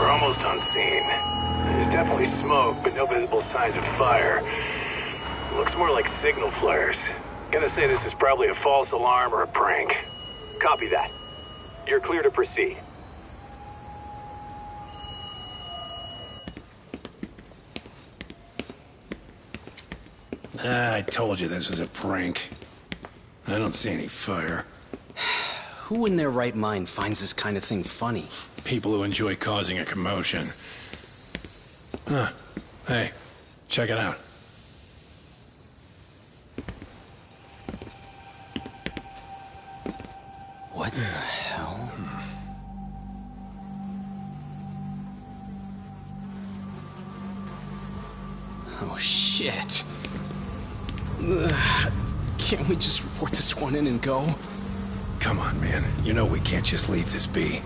We're almost on scene. There's definitely smoke, but no visible signs of fire. Looks more like signal flares. Gonna say this is probably a false alarm or a prank. Copy that. You're clear to proceed. I told you this was a prank. I don't see any fire. Who in their right mind finds this kind of thing funny? People who enjoy causing a commotion. Huh. Hey, check it out. What in the hell? Oh, shit. Ugh. Can't we just report this one in and go? Come on, man. You know we can't just leave this be.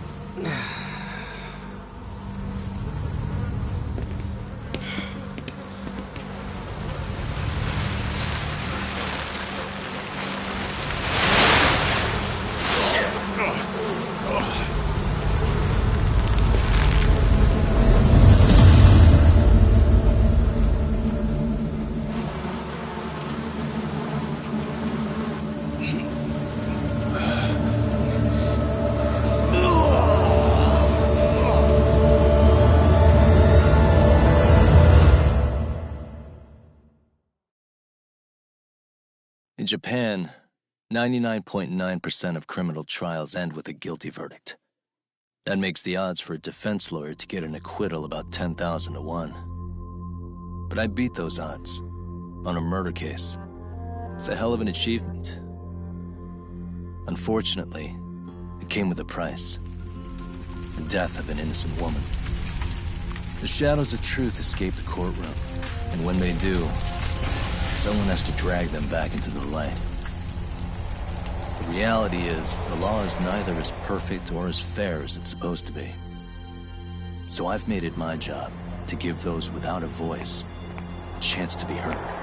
In Japan, 99.9% of criminal trials end with a guilty verdict. That makes the odds for a defense lawyer to get an acquittal about 10,000 to 1. But I beat those odds on a murder case. It's a hell of an achievement. Unfortunately, it came with a price. The death of an innocent woman. The shadows of truth escape the courtroom, and when they do, someone has to drag them back into the light. The reality is, the law is neither as perfect or as fair as it's supposed to be. So I've made it my job to give those without a voice a chance to be heard.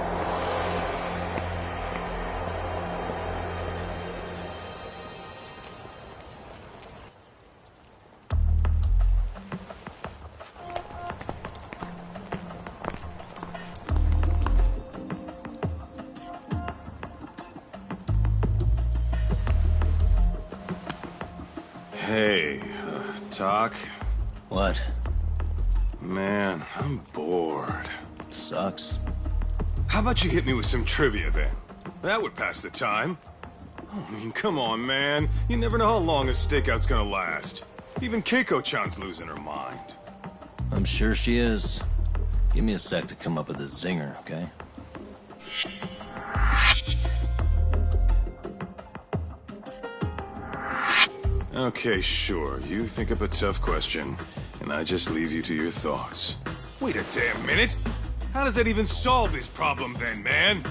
Hey, Doc? What? Man, I'm bored. Sucks. How about you hit me with some trivia then? That would pass the time. Oh, I mean, come on, man. You never know how long a stakeout's gonna last. Even Keiko-chan's losing her mind. I'm sure she is. Give me a sec to come up with a zinger, okay? Okay, sure. You think up a tough question, and I just leave you to your thoughts. Wait a damn minute! How does that even solve this problem then, man?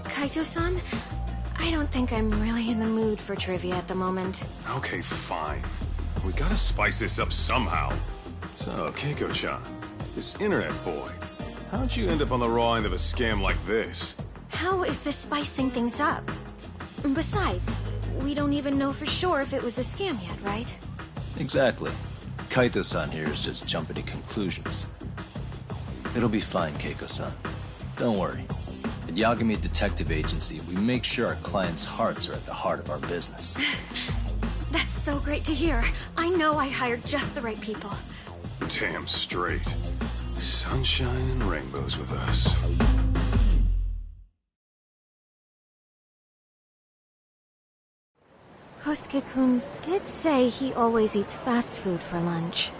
Kaito-san? I don't think I'm really in the mood for trivia at the moment. Okay, fine. We gotta spice this up somehow. So, Keiko-chan, this internet boy, how'd you end up on the raw end of a scam like this? How is this spicing things up? Besides, we don't even know for sure if it was a scam yet, right? Exactly. Kaito-san here is just jumping to conclusions. It'll be fine, Keiko-san. Don't worry. At Yagami Detective Agency, we make sure our clients' hearts are at the heart of our business. That's so great to hear. I know I hired just the right people. Damn straight. Sunshine and rainbows with us. Kosuke-kun did say he always eats fast food for lunch.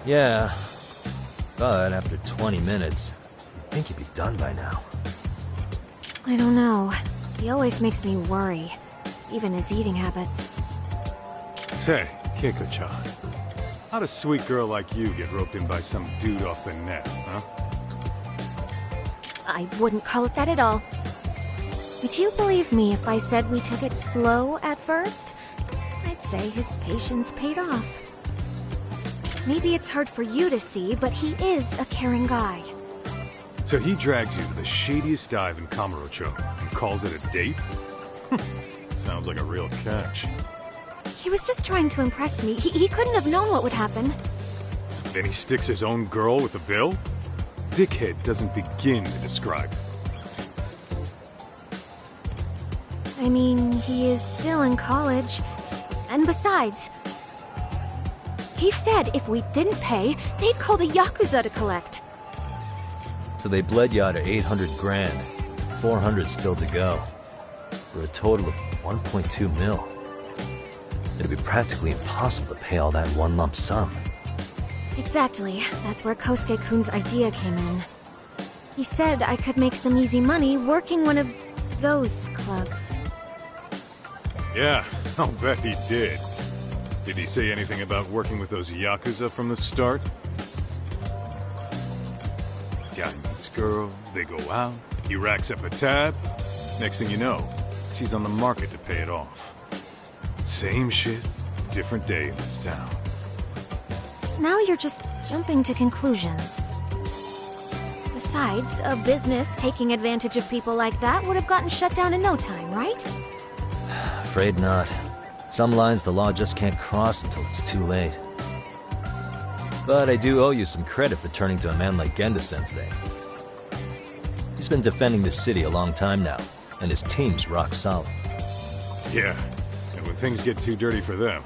Yeah, but after 20 minutes, you'd think he'd be done by now. I don't know. He always makes me worry. Even his eating habits. Say, Keiko-chan, how'd a sweet girl like you get roped in by some dude off the net, huh? I wouldn't call it that at all. Would you believe me if I said we took it slow at first? I'd say his patience paid off. Maybe it's hard for you to see, but he is a caring guy. So he drags you to the shadiest dive in Kamurocho and calls it a date? Sounds like a real catch. He was just trying to impress me. He couldn't have known what would happen. Then he sticks his own girl with the bill? Dickhead doesn't begin to describe it. I mean, he is still in college. And besides, he said if we didn't pay, they'd call the Yakuza to collect. So they bled you out of 800 grand, 400 still to go, for a total of 1.2 mil. It'd be practically impossible to pay all that in one lump sum. Exactly. That's where Kosuke-kun's idea came in. He said I could make some easy money working one of those clubs. Yeah, I'll bet he did. Did he say anything about working with those Yakuza from the start? Guy meets girl, they go out, he racks up a tab. Next thing you know, she's on the market to pay it off. Same shit, different day in this town. Now you're just jumping to conclusions. Besides, a business taking advantage of people like that would have gotten shut down in no time, right? Afraid not. Some lines the law just can't cross until it's too late. But I do owe you some credit for turning to a man like Genda-sensei. He's been defending the city a long time now, and his team's rock solid. Yeah, and when things get too dirty for them,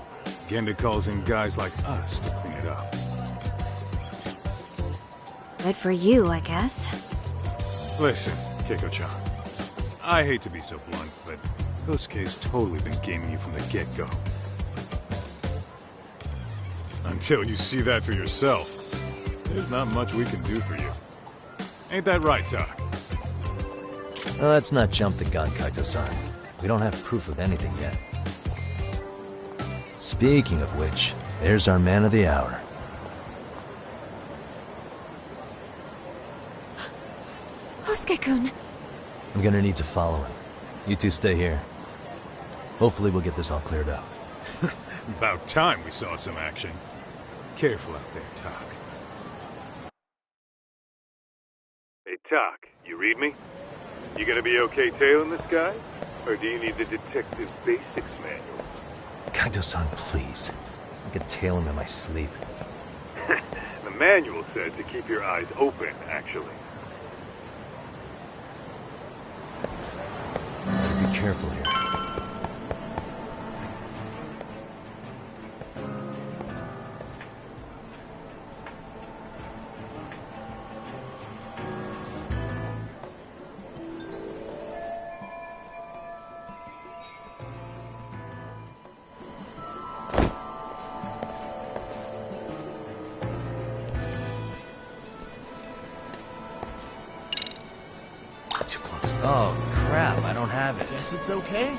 Genda calls in guys like us to clean it up. Good for you, I guess. Listen, Keiko-chan. I hate to be so blunt, but Kosuke's totally been gaming you from the get-go. Until you see that for yourself, there's not much we can do for you. Ain't that right, Tak? Well, let's not jump the gun, Kaito-san. We don't have proof of anything yet. Speaking of which, there's our man of the hour. Kosuke-kun. I'm gonna need to follow him. You two stay here. Hopefully we'll get this all cleared up. About time we saw some action. Careful out there, Tak. Hey, Tak, you read me? You gonna be okay tailing this guy? Or do you need the Detective Basics manual? Kaito-san, please. I could tail him in my sleep. The manual said to keep your eyes open, actually. Be careful here. Too close. Oh, crap, I don't have it. Guess it's okay?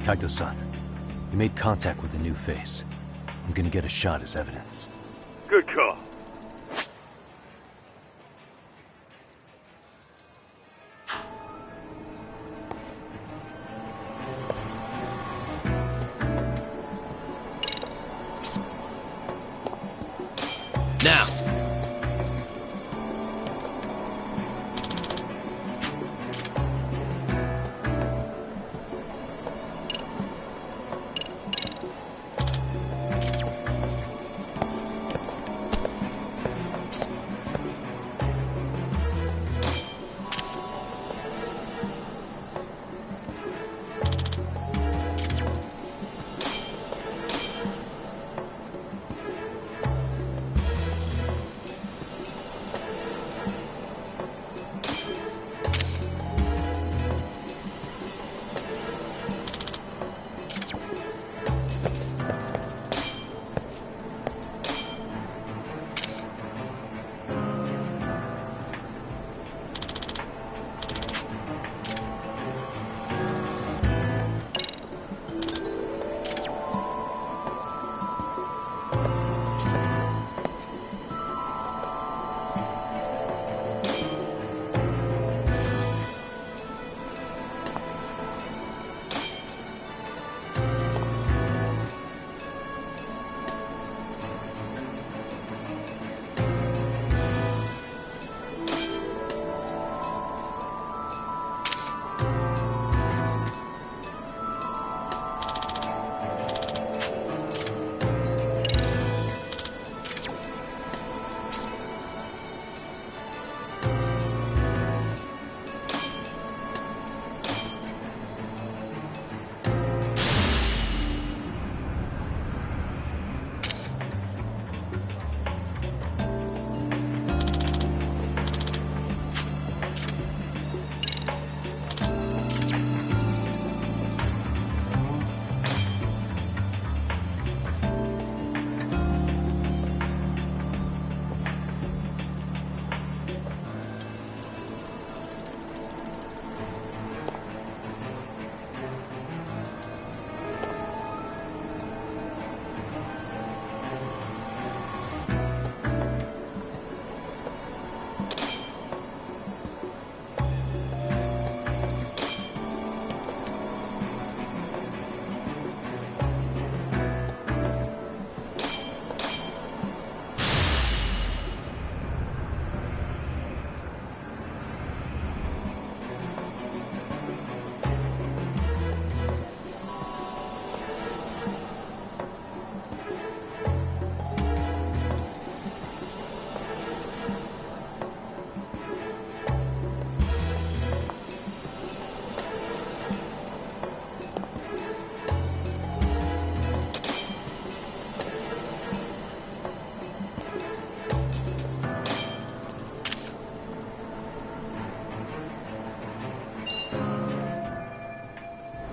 Kaito-san, you made contact with a new face. I'm gonna get a shot as evidence. Good call. Now!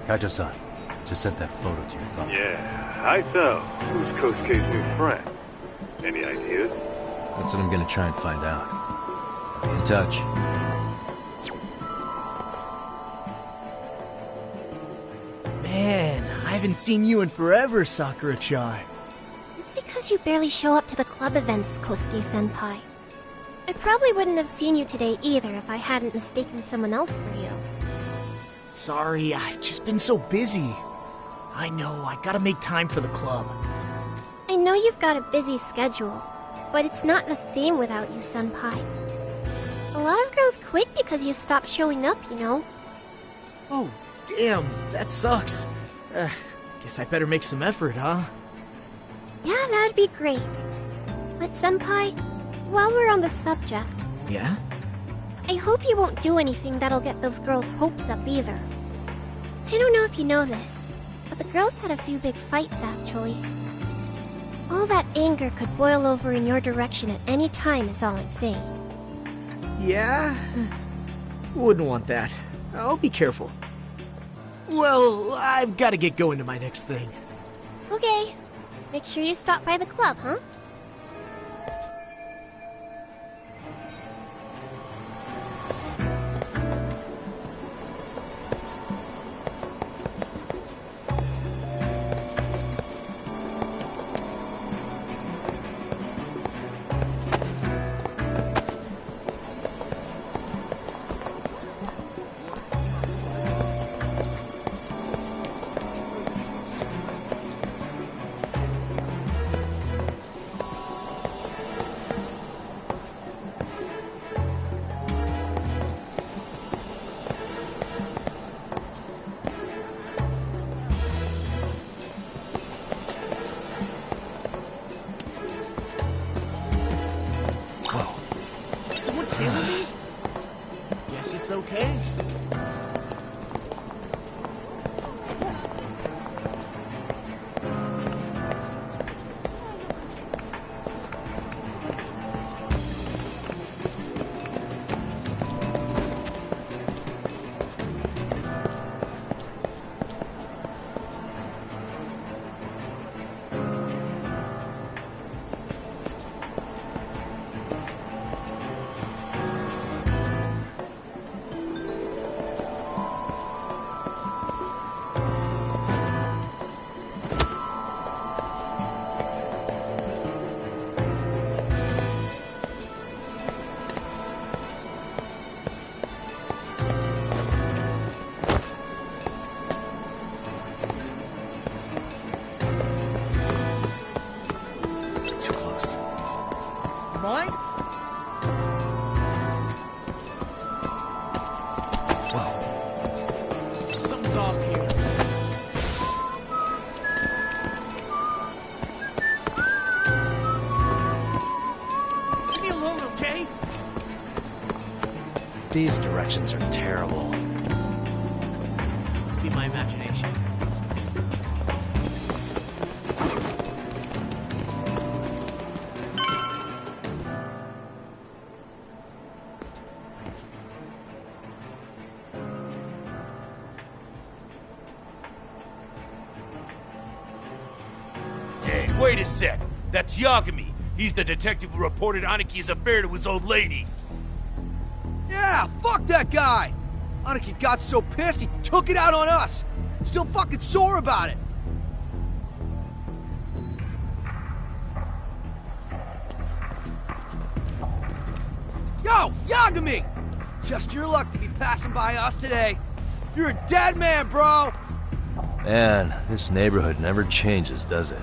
Kaito-san, just sent that photo to your phone. Yeah, I tell. Who's Kosuke's new friend? Any ideas? That's what I'm gonna try and find out. Be in touch. Man, I haven't seen you in forever, Sakura-chan. It's because you barely show up to the club events, Kosuke-senpai. I probably wouldn't have seen you today either if I hadn't mistaken someone else for you. Sorry, I've just been so busy. I know, I gotta make time for the club. I know you've got a busy schedule, but it's not the same without you, senpai. A lot of girls quit because you stopped showing up, you know. Oh, damn, that sucks. Guess I better make some effort, huh? Yeah, that'd be great. But senpai, while we're on the subject, Yeah? I hope you won't do anything that'll get those girls' hopes up either. I don't know if you know this, but the girls had a few big fights actually. All that anger could boil over in your direction at any time is all I'm saying. Yeah? Wouldn't want that. I'll be careful. Well, I've gotta get going to my next thing. Okay. Make sure you stop by the club, huh? Guess it's okay. Mine? Whoa. Something's off here. Leave me alone, okay? These directions are terrible. Must be my imagination. Hey, wait a sec. That's Yagami. He's the detective who reported Aniki's affair to his old lady. Yeah, fuck that guy! Aniki got so pissed he took it out on us! Still fucking sore about it! Yo, Yagami! Just your luck to be passing by us today. You're a dead man, bro! Man, this neighborhood never changes, does it?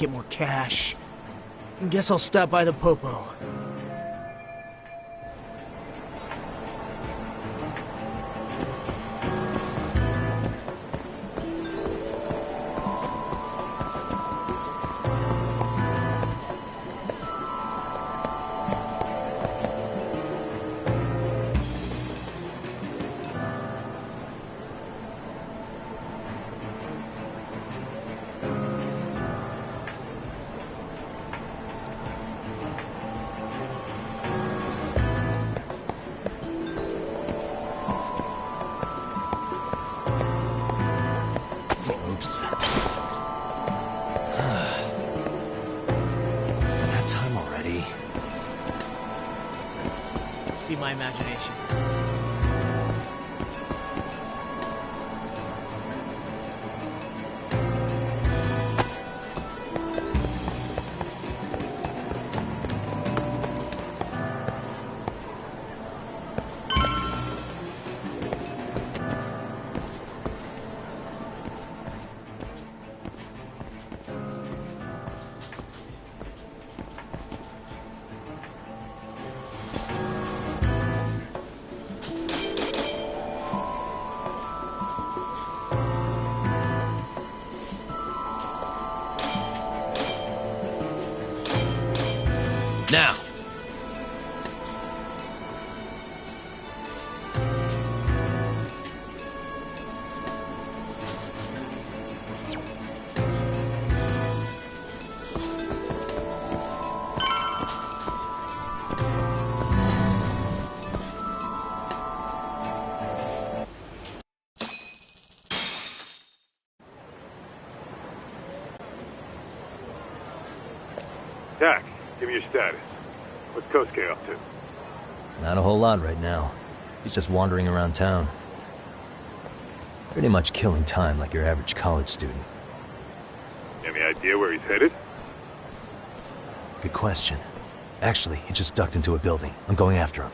get more cash. Guess I'll stop by the Popo. My imagination. Now! Dak, give me your status. What's Kosuke up to? Not a whole lot right now. He's just wandering around town. Pretty much killing time like your average college student. Any idea where he's headed? Good question. Actually, he just ducked into a building. I'm going after him.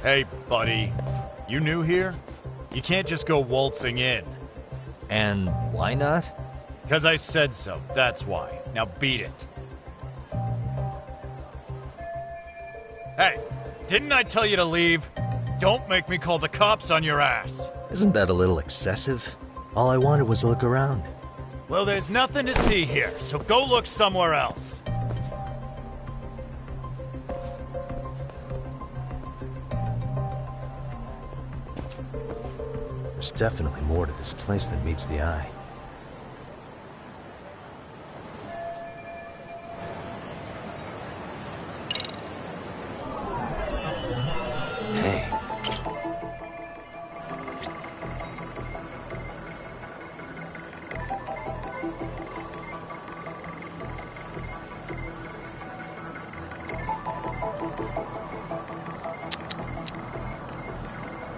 Hey, buddy. You new here? You can't just go waltzing in. And why not? Because I said so, that's why. Now beat it. Hey, didn't I tell you to leave? Don't make me call the cops on your ass. Isn't that a little excessive? All I wanted was to look around. Well, there's nothing to see here, so go look somewhere else. There's definitely more to this place than meets the eye. Hey.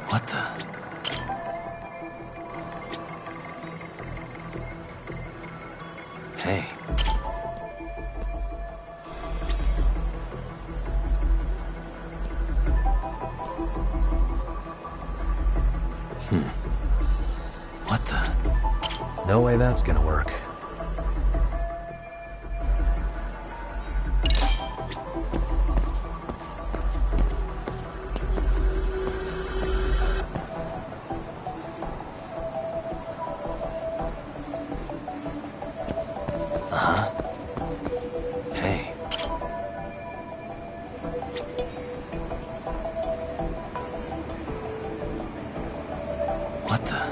What the? Hey. What the? No way that's gonna work. Hey. What the?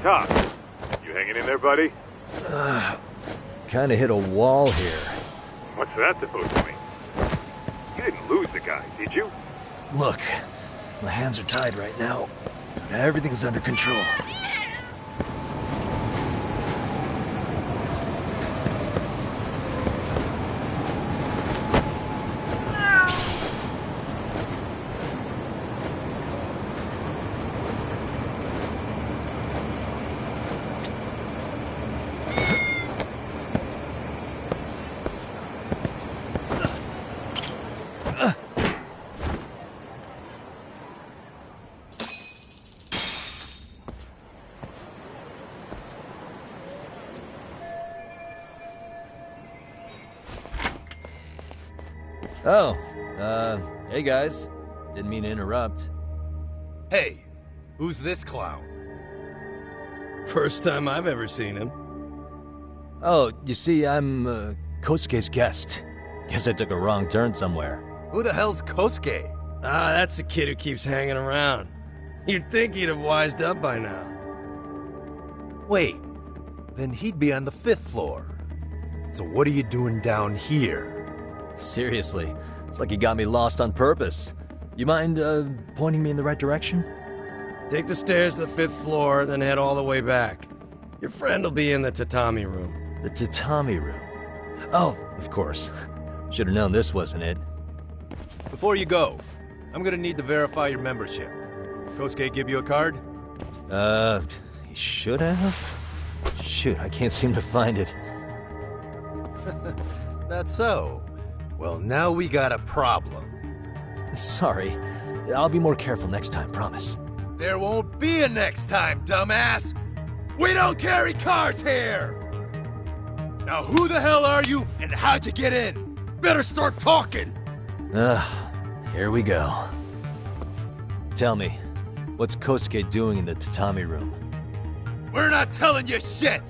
top. You hanging in there, buddy? Kinda hit a wall here. What's that supposed to mean? You didn't lose the guy, did you? Look, my hands are tied right now. Everything's under control. Oh, hey guys. Didn't mean to interrupt. Hey, who's this clown? First time I've ever seen him. Oh, you see, I'm, Kosuke's guest. Guess I took a wrong turn somewhere. Who the hell's Kosuke? Ah, that's the kid who keeps hanging around. You'd think he'd have wised up by now. Wait, then he'd be on the 5th floor. So what are you doing down here? Seriously, it's like you got me lost on purpose. You mind, pointing me in the right direction? Take the stairs to the 5th floor, then head all the way back. Your friend will be in the tatami room. The tatami room? Oh, of course. Should have known this wasn't it. Before you go, I'm gonna need to verify your membership. Kosuke give you a card? He should have? Shoot, I can't seem to find it. That's so. Well, now we got a problem. Sorry. I'll be more careful next time, promise. There won't be a next time, dumbass! We don't carry cards here! Now who the hell are you, and how'd you get in? Better start talking! Here we go. Tell me, what's Kosuke doing in the tatami room? We're not telling you shit!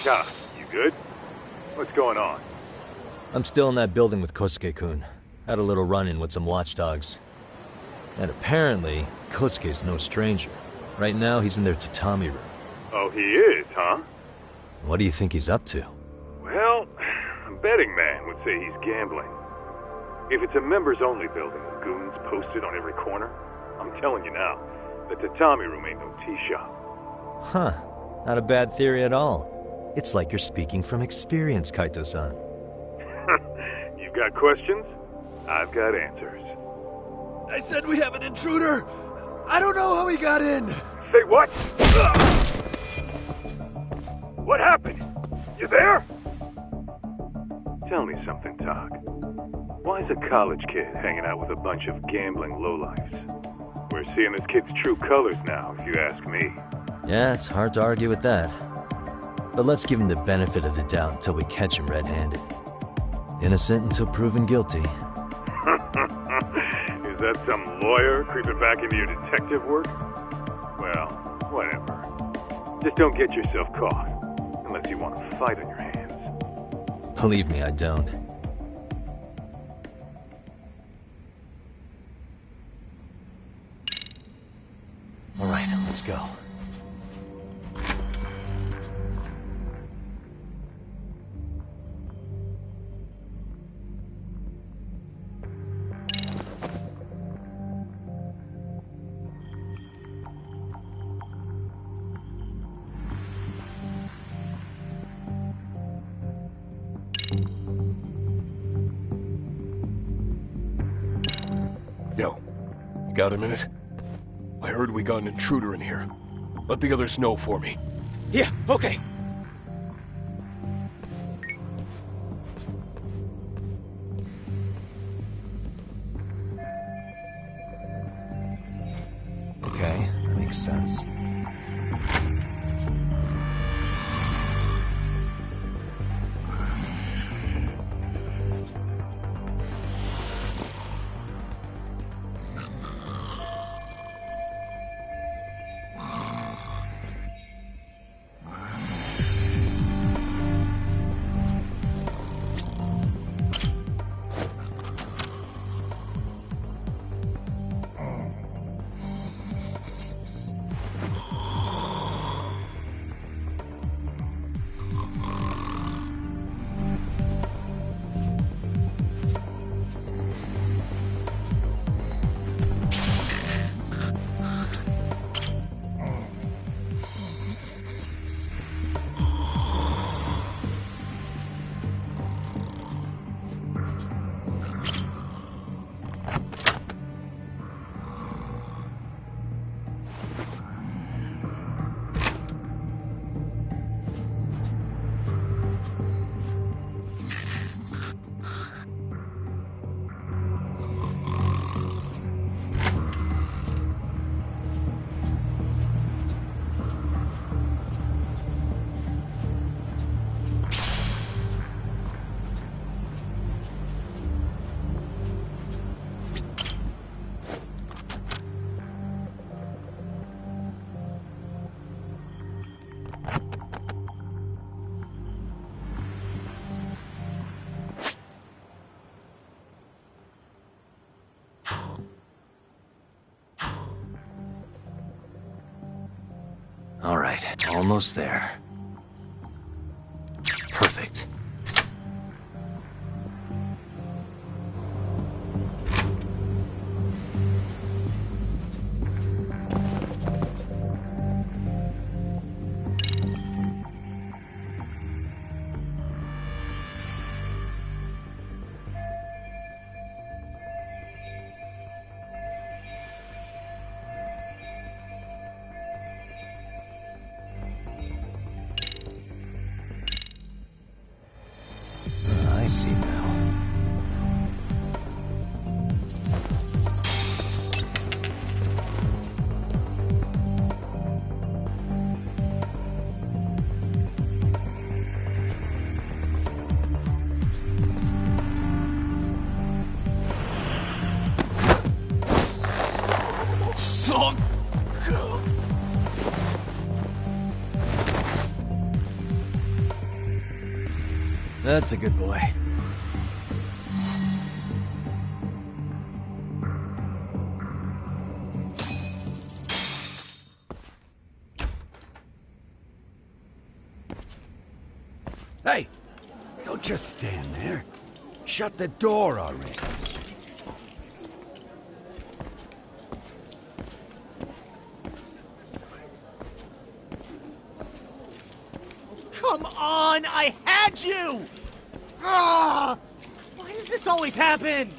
Doc, you good? What's going on? I'm still in that building with Kosuke-kun. Had a little run-in with some watchdogs. And apparently, Kosuke's no stranger. Right now, he's in their tatami room. Oh, he is, huh? What do you think he's up to? Well, a betting man would say he's gambling. If it's a members-only building with goons posted on every corner, I'm telling you now, the tatami room ain't no tea shop. Huh. Not a bad theory at all. It's like you're speaking from experience, Kaito-san. You've got questions? I've got answers. I said we have an intruder! I don't know how he got in! Say what? What happened? You there? Tell me something, Todd. Why is a college kid hanging out with a bunch of gambling lowlifes? We're seeing this kid's true colors now, if you ask me. Yeah, it's hard to argue with that. But let's give him the benefit of the doubt until we catch him red-handed. Innocent until proven guilty. Is that some lawyer creeping back into your detective work? Well, whatever. Just don't get yourself caught. Unless you want a fight on your hands. Believe me, I don't. All right, let's go. Yo, you got a minute? I heard we got an intruder in here. Let the others know for me. Yeah, okay. Okay, that makes sense. All right, almost there. Perfect. That's a good boy. Hey! Don't just stand there. Shut the door already. Come on! I had you! Ah! Why does this always happen?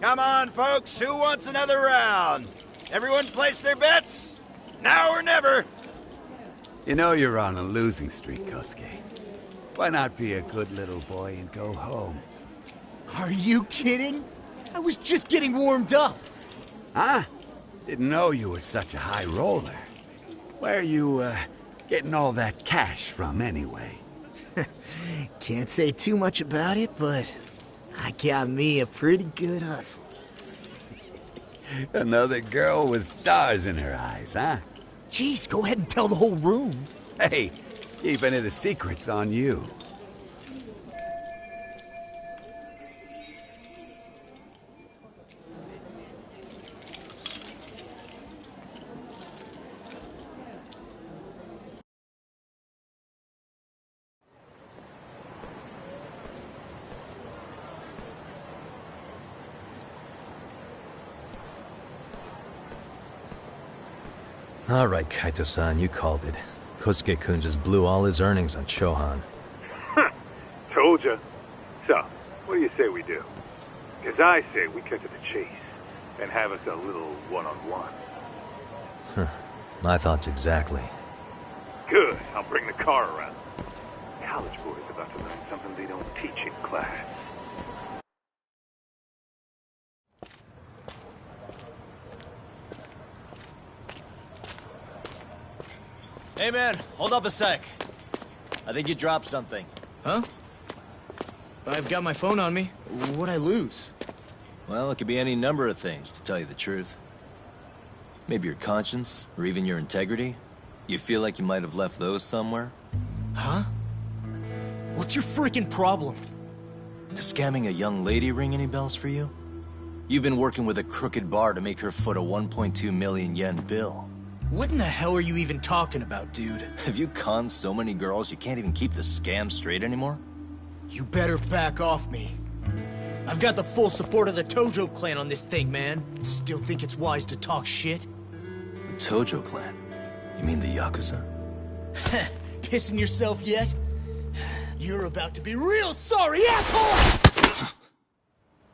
Come on, folks. Who wants another round? Everyone place their bets? Now or never. You know you're on a losing streak, Kosuke. Why not be a good little boy and go home? Are you kidding? I was just getting warmed up. Huh? Didn't know you were such a high roller. Where are you, getting all that cash from, anyway? Can't say too much about it, but I got me a pretty good hustle. Another girl with stars in her eyes, huh? Jeez, go ahead and tell the whole room. Hey, keeping it a secret's on you. All right, Kaito-san, you called it. Kosuke-kun just blew all his earnings on Chohan. Told ya. So, what do you say we do? Because I say we cut to the chase and have us a little one-on-one. My thoughts exactly. Good. I'll bring the car around. College boys about to learn something they don't teach in class. Hey man, hold up a sec. I think you dropped something. Huh? I've got my phone on me. What'd I lose? Well, it could be any number of things, to tell you the truth. Maybe your conscience, or even your integrity. You feel like you might have left those somewhere? Huh? What's your freaking problem? Does scamming a young lady ring any bells for you? You've been working with a crooked bar to make her foot a 1.2 million yen bill. What in the hell are you even talking about, dude? Have you conned so many girls you can't even keep the scam straight anymore? You better back off me. I've got the full support of the Tojo clan on this thing, man. Still think it's wise to talk shit? The Tojo clan? You mean the Yakuza? Pissing yourself yet? You're about to be real sorry, asshole!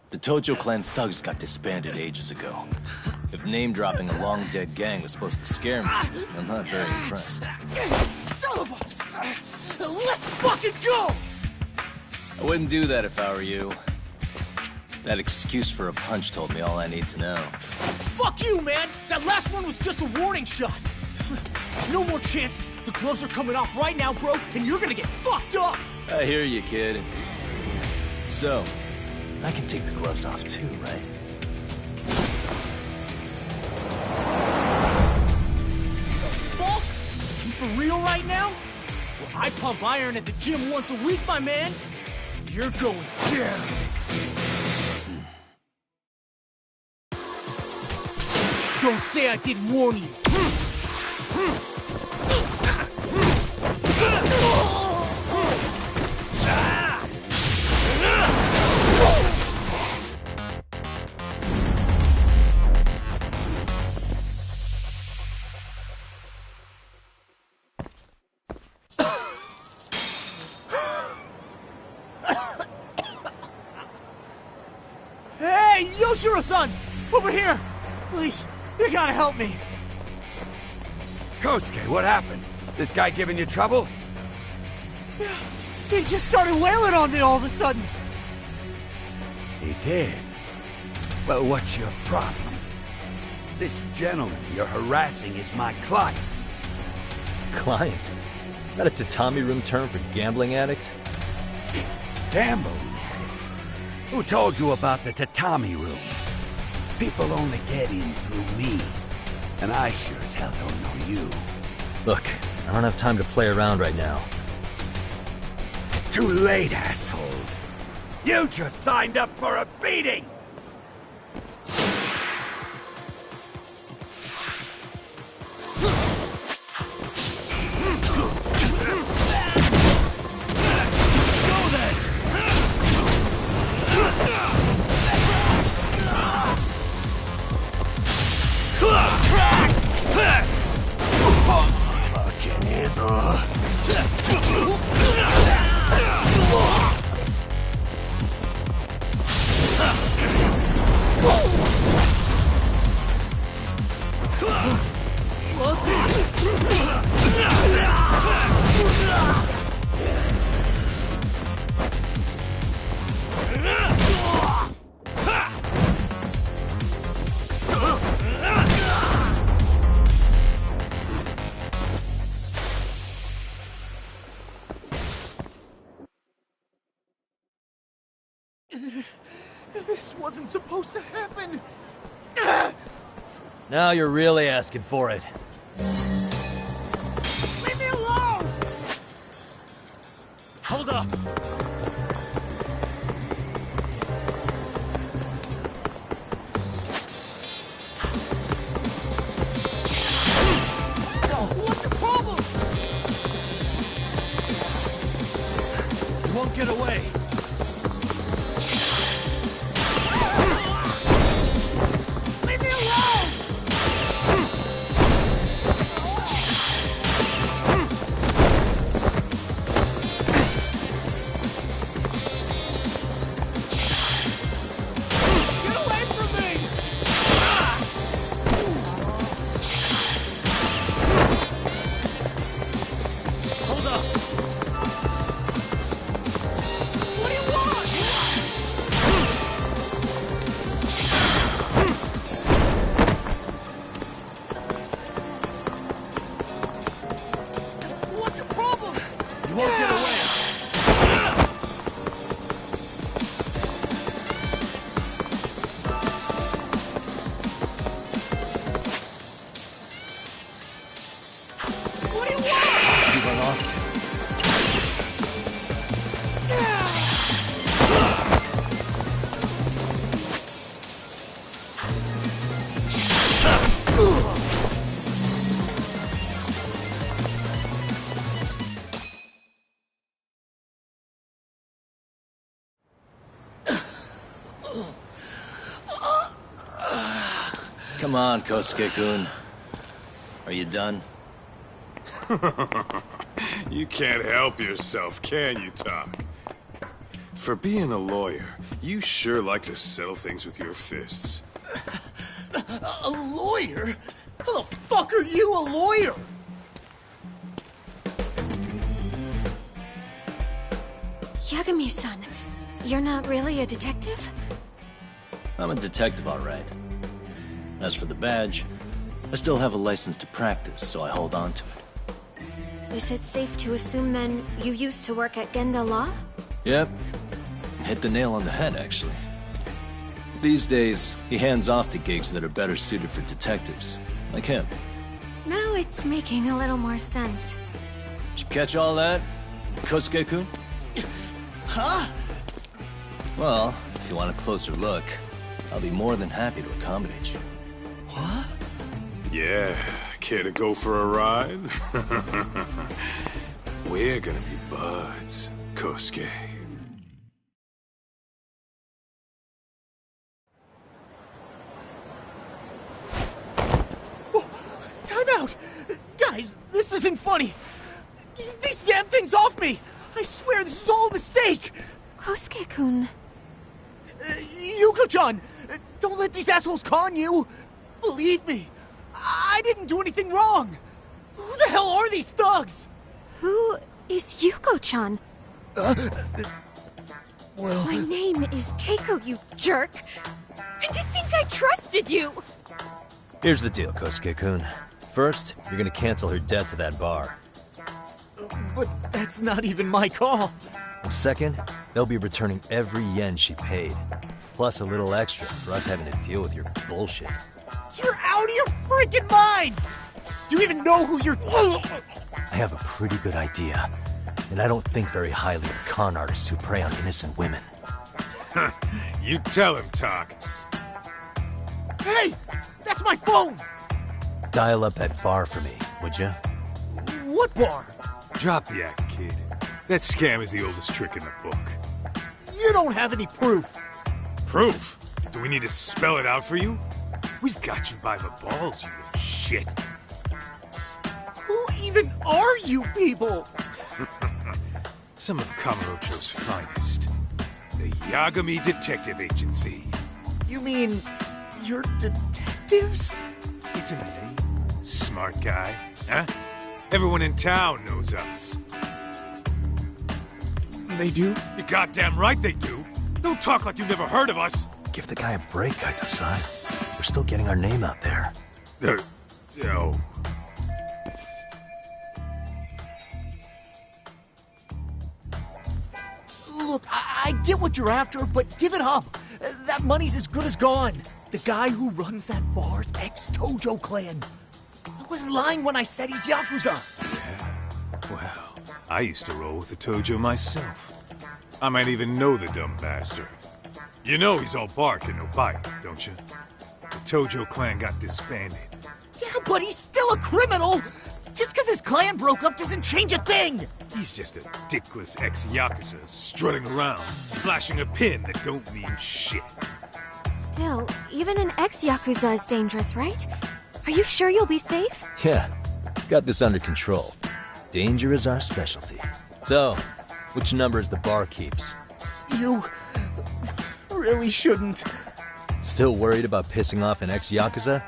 The Tojo clan thugs got disbanded ages ago. If name-dropping a long-dead gang was supposed to scare me, I'm not very impressed. Son of a... Let's fucking go! I wouldn't do that if I were you. That excuse for a punch told me all I need to know. Fuck you, man! That last one was just a warning shot! No more chances! The gloves are coming off right now, bro, and you're gonna get fucked up! I hear you, kid. So, I can take the gloves off too, right? Fuck? You for real right now? Well, I pump iron at the gym once a week, my man. You're going down. Don't say I didn't warn you. Hey, Yoshiro-san! Over here! Please, you gotta help me. Kosuke, what happened? This guy giving you trouble? Yeah, he just started wailing on me all of a sudden. He did? Well, what's your problem? This gentleman you're harassing is my client. Client? Not a tatami room term for gambling addict? Gambling addict? Who told you about the tatami room? People only get in through me. And I sure as hell don't know you. Look, I don't have time to play around right now. Too late, asshole. You just signed up for a beating! This wasn't supposed to happen. Now you're really asking for it. Leave me alone! Hold up! What's the problem? You won't get away. Leave me alone! Get away from me! Hold up. What do you want? What's your problem? You won't get away. What do you want? You run off to. Come on, Kosuke-kun. Are you done? You can't help yourself, can you, Tak? For being a lawyer, you sure like to settle things with your fists. A lawyer? How the fuck are you a lawyer? Yagami-san, you're not really a detective? I'm a detective, all right. As for the badge, I still have a license to practice, so I hold on to it. Is it safe to assume then you used to work at Genda Law? Yep. Hit the nail on the head, actually. These days, he hands off to gigs that are better suited for detectives, like him. Now it's making a little more sense. Did you catch all that, Kosuke-kun? Huh? Well, if you want a closer look, I'll be more than happy to accommodate you. What? Yeah, care to go for a ride? We're gonna be buds, Kosuke. Time out! Guys, this isn't funny! These damn things off me! I swear this is all a mistake! Kosuke-kun. Yuko-chan! Don't let these assholes con you! Believe me, I didn't do anything wrong! Who the hell are these thugs? Who is Yuko-chan? Well... My name is Keiko, you jerk! And to think I trusted you! Here's the deal, Kosuke-kun. First, you're gonna cancel her debt to that bar. But that's not even my call. And second, they'll be returning every yen she paid. plus a little extra for us having to deal with your bullshit. You're out of your freaking mind! Do you even know who you're... I have a pretty good idea, and I don't think very highly of con artists who prey on innocent women. You tell him, Talk. Hey! That's my phone! Dial up that bar for me, would you? What bar? Drop the act, kid. That scam is the oldest trick in the book. You don't have any proof. Proof? Do we need to spell it out for you? We've got you by the balls, you little shit. Who even are you people? Some of Kamurocho's finest. The Yagami Detective Agency. You mean... you're detectives? It's in the name. Smart guy, huh? Everyone in town knows us. They do? You're goddamn right they do. Don't talk like you never heard of us. Give the guy a break, Kaito-san. We're still getting our name out there. No. Look, I get what you're after, but give it up. That money's as good as gone. The guy who runs that bar's ex-Tojo clan. I wasn't lying when I said he's Yakuza. Yeah? Well, I used to roll with the Tojo myself. I might even know the dumb bastard. You know he's all bark and no bite, don't you? The Tojo clan got disbanded. Yeah, but he's still a criminal! Just because his clan broke up doesn't change a thing! He's just a dickless ex-Yakuza strutting around, flashing a pin that don't mean shit. Still, even an ex-Yakuza is dangerous, right? Are you sure you'll be safe? Yeah, got this under control. Danger is our specialty. So, which number is the bar keeps? You... really shouldn't. Still worried about pissing off an ex-Yakuza?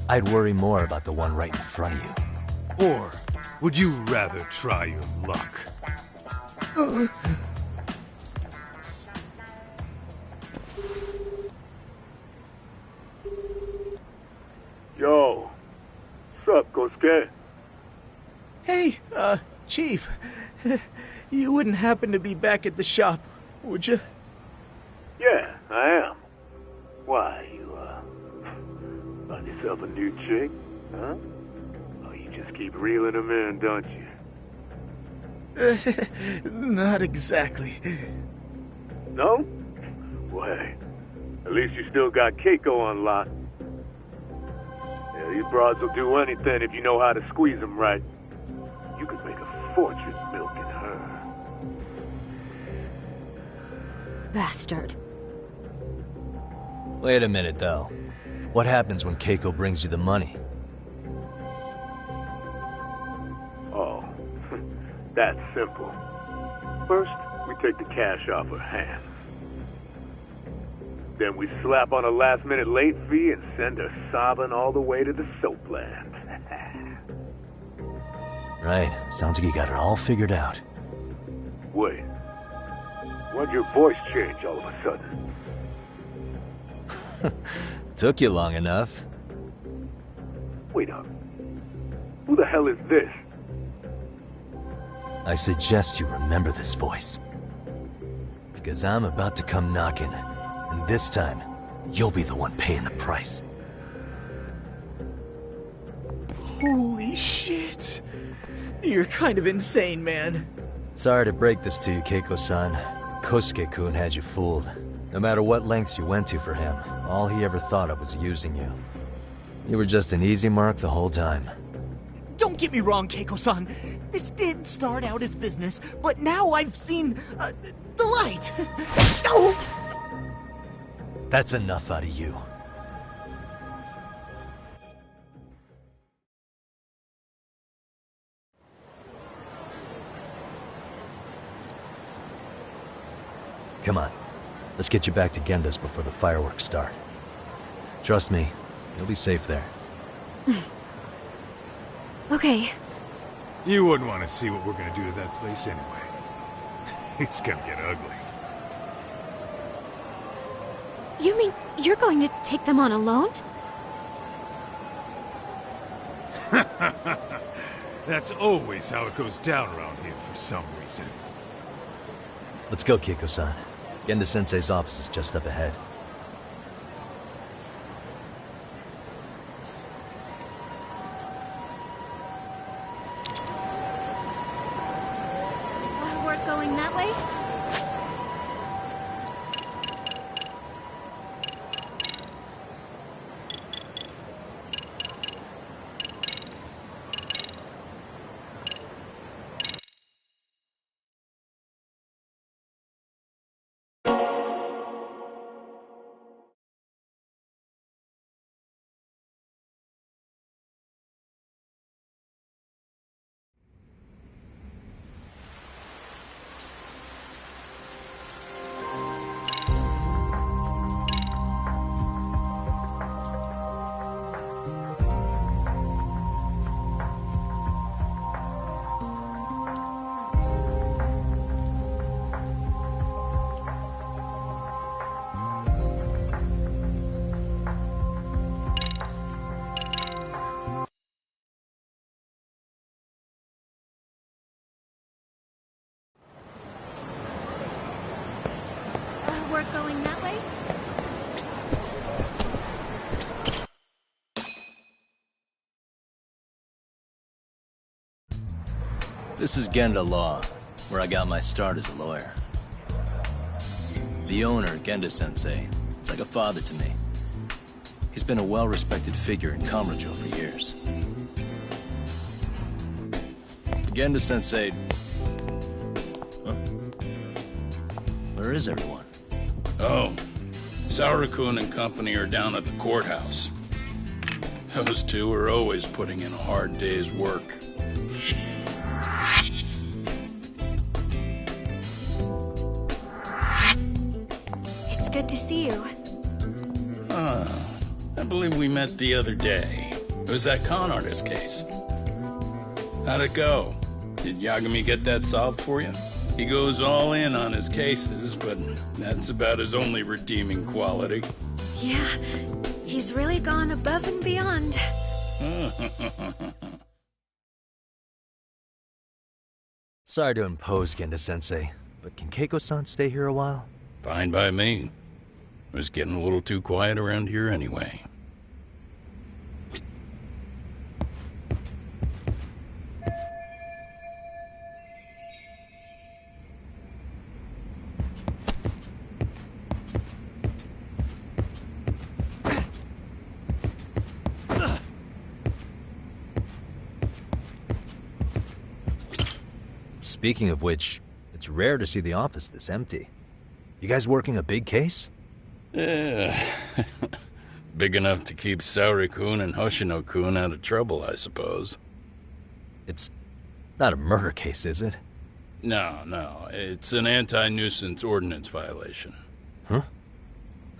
I'd worry more about the one right in front of you. Or would you rather try your luck? Yo, what's up, Kosuke? Hey, Chief. You wouldn't happen to be back at the shop, would you? Yeah, I am. Why, you, find yourself a new chick, huh? Oh, you just keep reeling them in, don't you? Not exactly. No? Well, hey, at least you still got Keiko on lock. Yeah, these broads will do anything if you know how to squeeze them right. You could make a fortune milking her. Bastard. Wait a minute, though. What happens when Keiko brings you the money? Oh, that's simple. First, we take the cash off her hands. Then we slap on a last-minute late fee and send her sobbing all the way to the soapland. Right. Sounds like you got it all figured out. Wait. Why'd your voice change all of a sudden? Took you long enough. Wait up. Who the hell is this? I suggest you remember this voice. Because I'm about to come knocking, and this time, you'll be the one paying the price. Holy shit. You're kind of insane, man. Sorry to break this to you, Keiko-san. Kosuke-kun had you fooled. No matter what lengths you went to for him, all he ever thought of was using you. You were just an easy mark the whole time. Don't get me wrong, Keiko-san. This did start out as business, but now I've seen, the light. Oh! That's enough out of you. Come on. Let's get you back to Genda's before the fireworks start. Trust me, you'll be safe there. Okay. You wouldn't want to see what we're gonna do to that place anyway. It's gonna get ugly. You mean you're going to take them on alone? That's always how it goes down around here for some reason. Let's go, Keiko-san. Genda-sensei's office is just up ahead. that way? This is Genda Law, where I got my start as a lawyer. The owner, Genda-sensei, is like a father to me. He's been a well-respected figure in Kamurocho for years. Genda-sensei... Huh? Where is everyone? Oh, Saura-kun and company are down at the courthouse. Those two are always putting in a hard day's work. It's good to see you. I believe we met the other day. It was that con artist case. How'd it go? Did Yagami get that solved for you? He goes all in on his cases, but that's about his only redeeming quality. Yeah, he's really gone above and beyond. Sorry to impose, Genda-sensei, but can Keiko-san stay here a while? Fine by me. It was getting a little too quiet around here anyway. Speaking of which, it's rare to see the office this empty. You guys working a big case? Yeah. Big enough to keep Saori-kun and Hoshino-kun out of trouble, I suppose. It's not a murder case, is it? No. It's an anti-nuisance ordinance violation. Huh?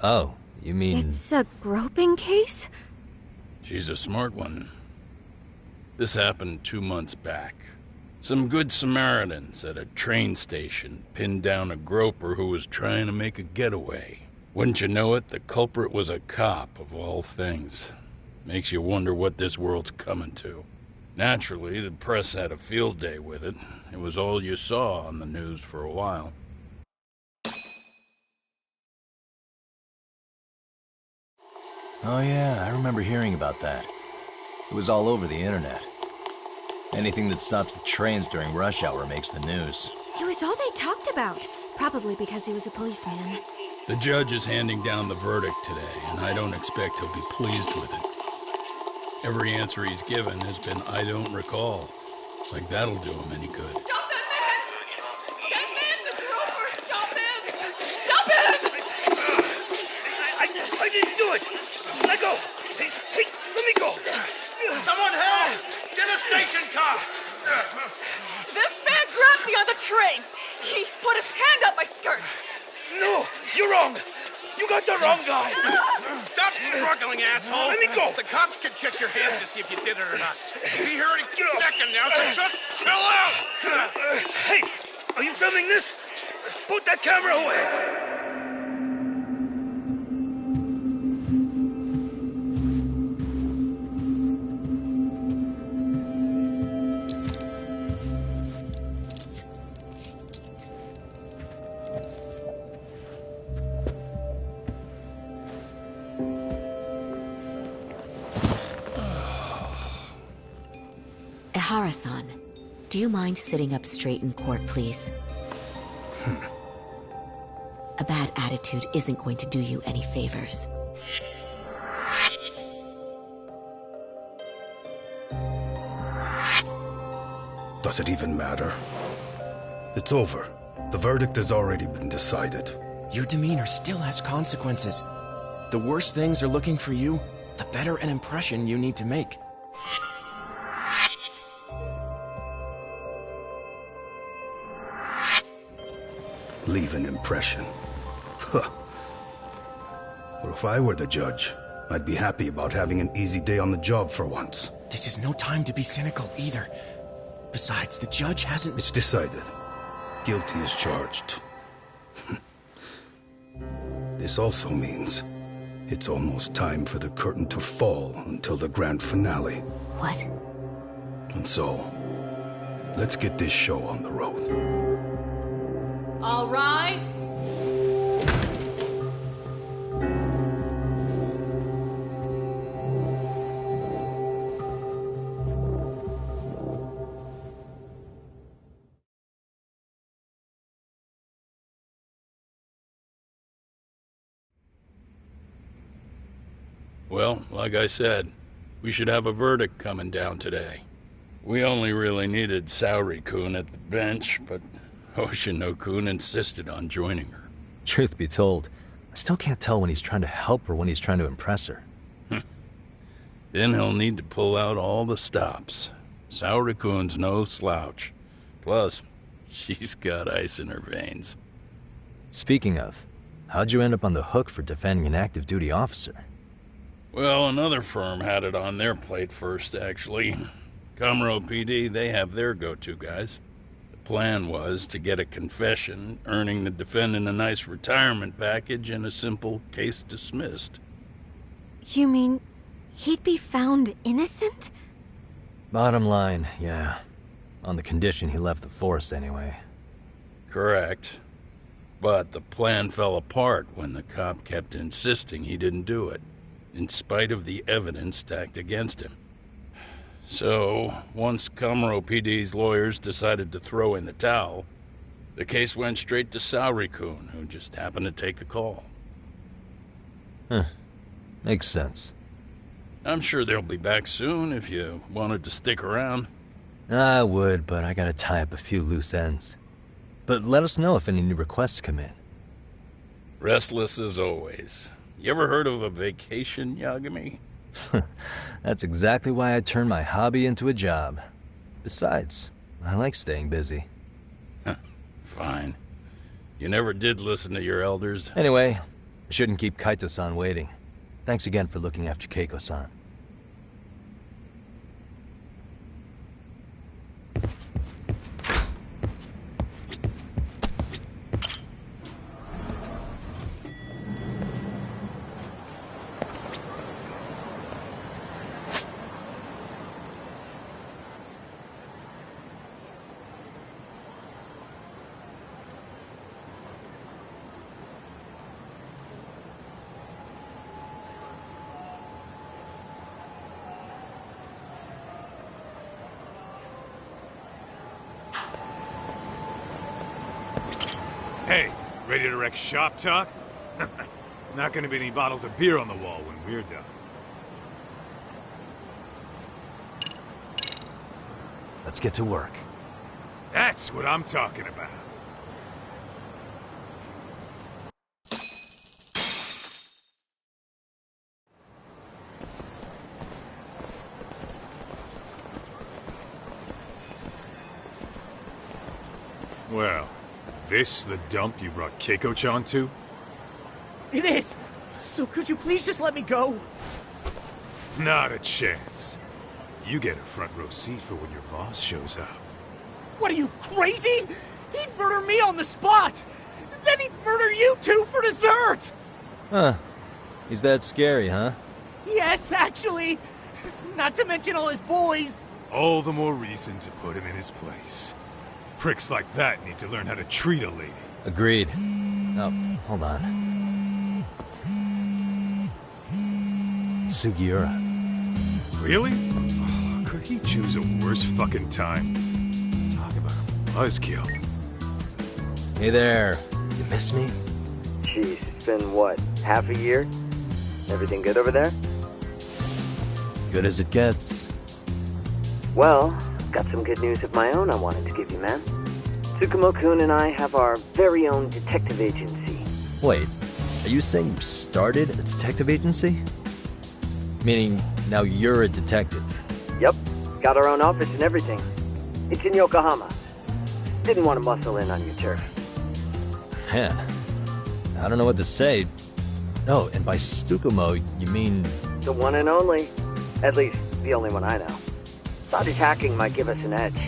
Oh, you mean... It's a groping case? She's a smart one. This happened 2 months back. Some good Samaritans at a train station pinned down a groper who was trying to make a getaway. Wouldn't you know it, the culprit was a cop, of all things. Makes you wonder what this world's coming to. Naturally, the press had a field day with it. It was all you saw on the news for a while. Oh yeah, I remember hearing about that. It was all over the internet. Anything that stops the trains during rush hour makes the news. It was all they talked about. Probably because he was a policeman. The judge is handing down the verdict today, and I don't expect he'll be pleased with it. Every answer he's given has been, I don't recall. Like that'll do him any good. Stop that man! That man's a groper! Stop him! Stop him! I didn't do it! Let go! Hey, let me go! Someone help! Get a station car! This man grabbed me on the train! He put his hand up my skirt! No! You're wrong! You got the wrong guy! Stop struggling, asshole! Let me go! The cops can check your hands to see if you did it or not. Be here any second now, so just chill out! Hey! Are you filming this? Put that camera away! Ihara-san, do you mind sitting up straight in court, please? A bad attitude isn't going to do you any favors. Does it even matter? It's over. The verdict has already been decided. Your demeanor still has consequences. The worse things are looking for you, the better an impression you need to make. Leave an impression. Huh. Well, if I were the judge, I'd be happy about having an easy day on the job for once. This is no time to be cynical either. Besides, the judge hasn't... It's decided. Guilty is charged. This also means it's almost time for the curtain to fall until the grand finale. What? And so, let's get this show on the road. All rise. Well, like I said, we should have a verdict coming down today. We only really needed Saori-kun at the bench, but Hoshino-kun insisted on joining her. Truth be told, I still can't tell when he's trying to help or when he's trying to impress her. Then he'll need to pull out all the stops. Saori-kun's no slouch. Plus, she's got ice in her veins. Speaking of, how'd you end up on the hook for defending an active duty officer? Well, another firm had it on their plate first, actually. Kamuro PD, they have their go-to guys. The plan was to get a confession, earning the defendant a nice retirement package and a simple case dismissed. You mean he'd be found innocent? Bottom line, yeah. On the condition he left the force anyway. Correct. But the plan fell apart when the cop kept insisting he didn't do it, in spite of the evidence stacked against him. So, once Kamuro PD's lawyers decided to throw in the towel, the case went straight to Saori-kun, who just happened to take the call. Makes sense. I'm sure they'll be back soon if you wanted to stick around. I would, but I gotta tie up a few loose ends. But let us know if any new requests come in. Restless as always. You ever heard of a vacation, Yagami? That's exactly why I turned my hobby into a job. Besides, I like staying busy. Fine. You never did listen to your elders. Anyway, I shouldn't keep Kaito-san waiting. Thanks again for looking after Keiko-san. Hey, ready to wreck shop talk? Not gonna be any bottles of beer on the wall when we're done. Let's get to work. That's what I'm talking about. Well, this the dump you brought Keiko-chan to? It is! So could you please just let me go? Not a chance. You get a front row seat for when your boss shows up. What are you, crazy? He'd murder me on the spot! Then he'd murder you two for dessert! Huh. He's that scary, huh? Yes, actually. Not to mention all his boys. All the more reason to put him in his place. Pricks like that need to learn how to treat a lady. Agreed. Oh, hold on. Sugiura. Really? Oh, could he choose a worse fucking time? Talk about a buzzkill. Hey there. You miss me? Jeez, it's been what, half a year? Everything good over there? Good as it gets. Well, got some good news of my own I wanted to give you, man. Tsukumo-kun and I have our very own detective agency. Wait, are you saying you started a detective agency? Meaning, now you're a detective? Yep, got our own office and everything. It's in Yokohama. Didn't want to muscle in on your turf. Man, I don't know what to say. Oh, and by Tsukumo, you mean... The one and only. At least, the only one I know. Thought his hacking might give us an edge.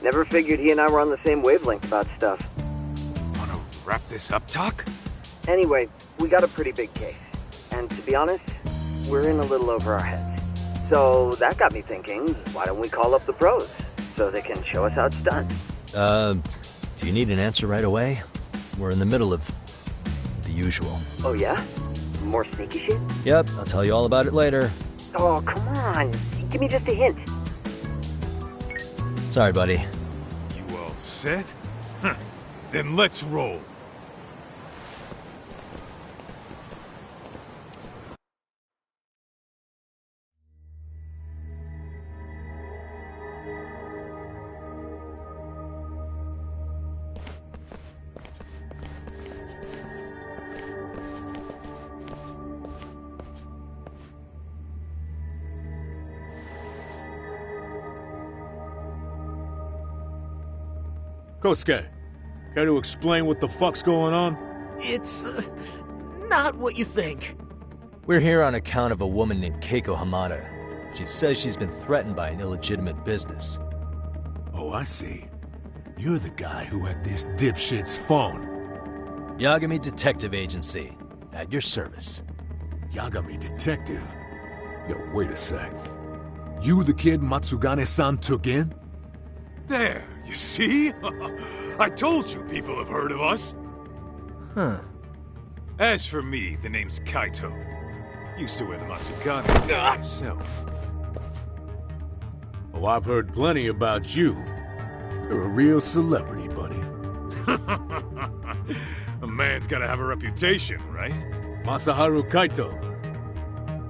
Never figured he and I were on the same wavelength about stuff. Wanna wrap this up, Doc? Anyway, we got a pretty big case. And to be honest, we're in a little over our heads. So that got me thinking, why don't we call up the pros? So they can show us how it's done. Do you need an answer right away? We're in the middle of the usual. Oh yeah? More sneaky shit? Yep, I'll tell you all about it later. Oh, come on. Give me just a hint. Sorry, buddy. You all set? Huh. Then let's roll. Kosuke, care to explain what the fuck's going on? It's not what you think. We're here on account of a woman named Keiko Hamada. She says she's been threatened by an illegitimate business. Oh, I see. You're the guy who had this dipshit's phone. Yagami Detective Agency. At your service. Yagami Detective? Yo, wait a sec. You the kid Matsugane-san took in? There, you see? I told you people have heard of us. Huh. As for me, the name's Kaito. Used to wear the Matsugane myself. Oh, I've heard plenty about you. You're a real celebrity, buddy. A man's gotta have a reputation, right? Masaharu Kaito.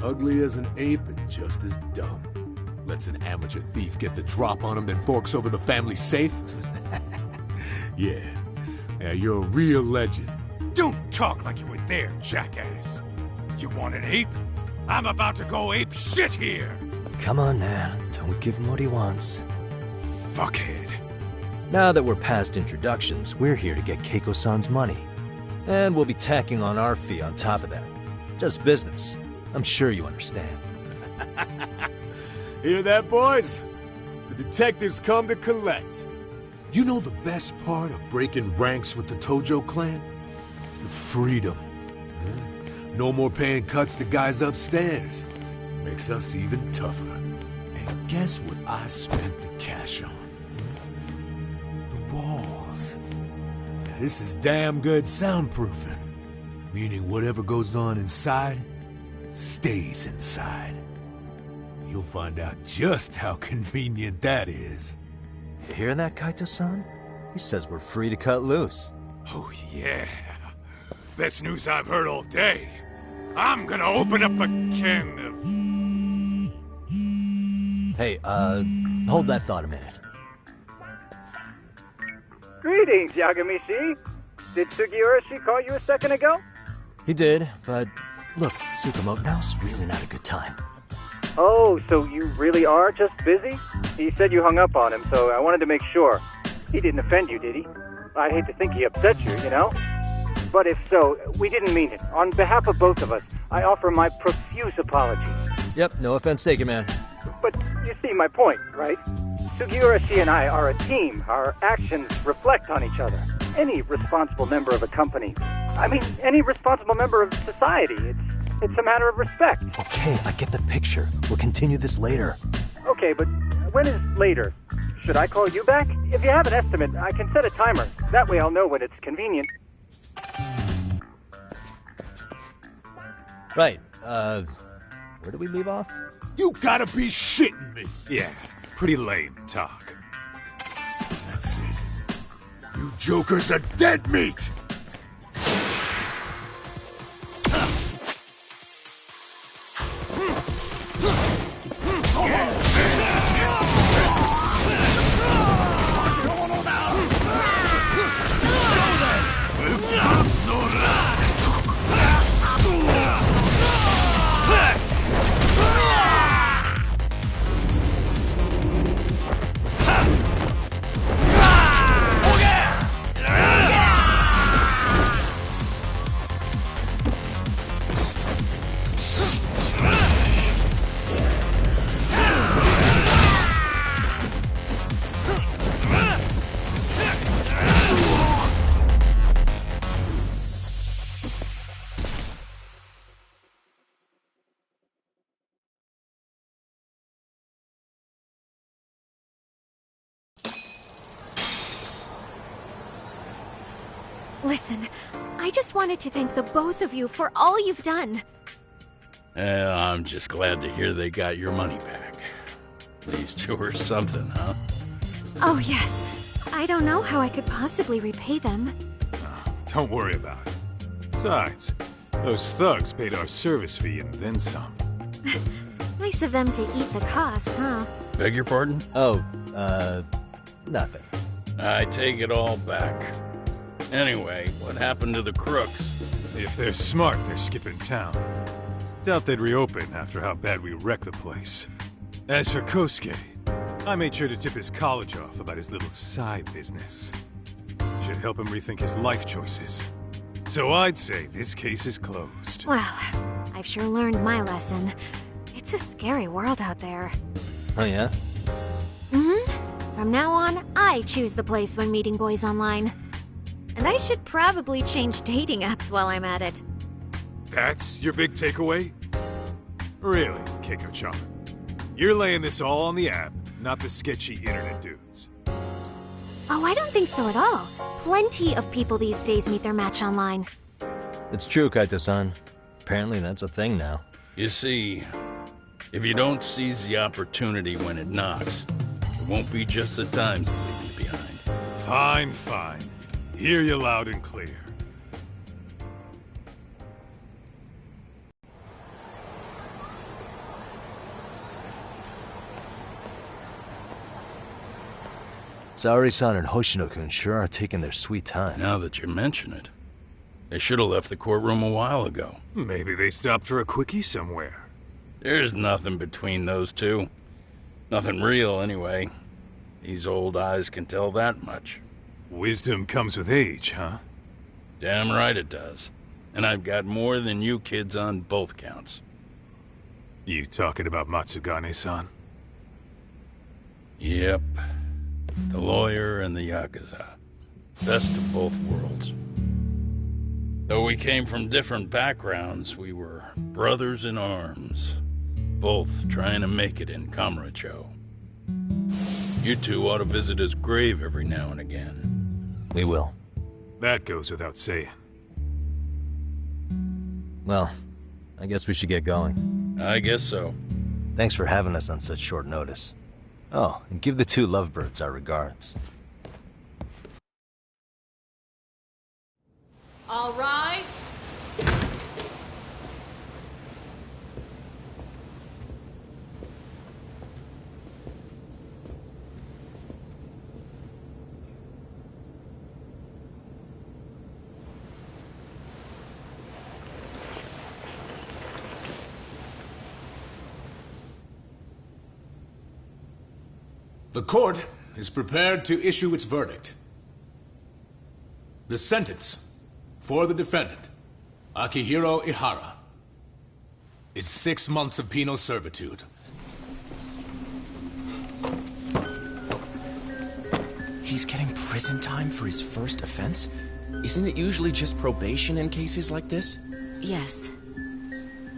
Ugly as an ape and just as dumb. Lets an amateur thief get the drop on him, then forks over the family safe? Yeah, you're a real legend. Don't talk like you were there, jackass. You want an ape? I'm about to go ape shit here! Come on, man. Don't give him what he wants. Fuckhead. Now that we're past introductions, we're here to get Keiko-san's money. And we'll be tacking on our fee on top of that. Just business. I'm sure you understand. Hear that, boys? The detectives come to collect. You know the best part of breaking ranks with the Tojo clan? The freedom. No more paying cuts to guys upstairs. Makes us even tougher. And guess what I spent the cash on? The walls. Now this is damn good soundproofing. Meaning whatever goes on inside, stays inside. You'll find out just how convenient that is. You hear that, Kaito-san? He says we're free to cut loose. Oh, yeah. Best news I've heard all day. I'm gonna open up a can of... Hey, hold that thought a minute. Greetings, Yagami-shi. Did Sugiura-shi call you a second ago? He did, but look, Tsukumo, now's really not a good time. Oh, so you really are just busy? He said you hung up on him, so I wanted to make sure. He didn't offend you, did he? I'd hate to think he upset you, you know? But if so, we didn't mean it. On behalf of both of us, I offer my profuse apologies. Yep, no offense taken, man. But you see my point, right? Sugiura-shi and I are a team. Our actions reflect on each other. Any responsible member of a company, any responsible member of society, it's a matter of respect. Okay, I get the picture. We'll continue this later. Okay, but when is later? Should I call you back? If you have an estimate, I can set a timer. That way I'll know when it's convenient. Right, where did we leave off? You gotta be shitting me! Yeah, pretty lame talk. That's it. You jokers are dead meat! Listen, I just wanted to thank the both of you for all you've done. I'm just glad to hear they got your money back. These two are something, huh? Oh, yes. I don't know how I could possibly repay them. Don't worry about it. Besides, those thugs paid our service fee and then some. Nice of them to eat the cost, huh? Beg your pardon? Oh, nothing. I take it all back. Anyway, what happened to the crooks? If they're smart, they're skipping town. Doubt they'd reopen after how bad we wrecked the place. As for Kosuke, I made sure to tip his college off about his little side business. should help him rethink his life choices. So I'd say this case is closed. Well, I've sure learned my lesson. It's a scary world out there. Oh, yeah? Mm-hmm. From now on, I choose the place when meeting boys online. And I should probably change dating apps while I'm at it. That's your big takeaway? Really, Keiko-chan? You're laying this all on the app, not the sketchy internet dudes. Oh, I don't think so at all. Plenty of people these days meet their match online. It's true, Kaito-san. Apparently that's a thing now. You see, if you don't seize the opportunity when it knocks, it won't be just the times that leave you behind. Fine, fine. Hear you loud and clear. Saori-san and Hoshino-kun sure are taking their sweet time. Now that you mention it, they should have left the courtroom a while ago. Maybe they stopped for a quickie somewhere. There's nothing between those two. Nothing real, anyway. These old eyes can tell that much. Wisdom comes with age, huh? Damn right it does. And I've got more than you kids on both counts. You talking about Matsugane-san? Yep. The lawyer and the Yakuza. Best of both worlds. Though we came from different backgrounds, we were brothers in arms. Both trying to make it in Kamurocho. You two ought to visit his grave every now and again. We will. That goes without saying. Well, I guess we should get going. I guess so. Thanks for having us on such short notice. Oh, and give the two lovebirds our regards. All rise. The court is prepared to issue its verdict. The sentence for the defendant, Akihiro Ihara, is 6 months of penal servitude. He's getting prison time for his first offense? Isn't it usually just probation in cases like this? Yes.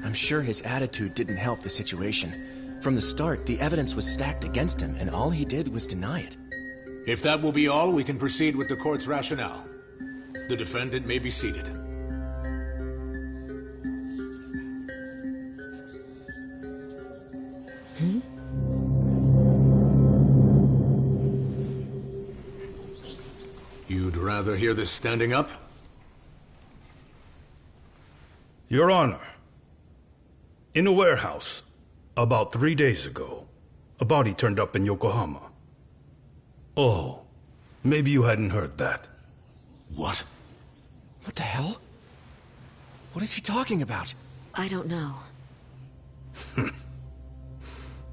I'm sure his attitude didn't help the situation. From the start, the evidence was stacked against him, and all he did was deny it. If that will be all, we can proceed with the court's rationale. The defendant may be seated. You'd rather hear this standing up? Your Honor, in a warehouse, about 3 days ago, a body turned up in Yokohama. Oh, maybe you hadn't heard that. What? What the hell? What is he talking about? I don't know.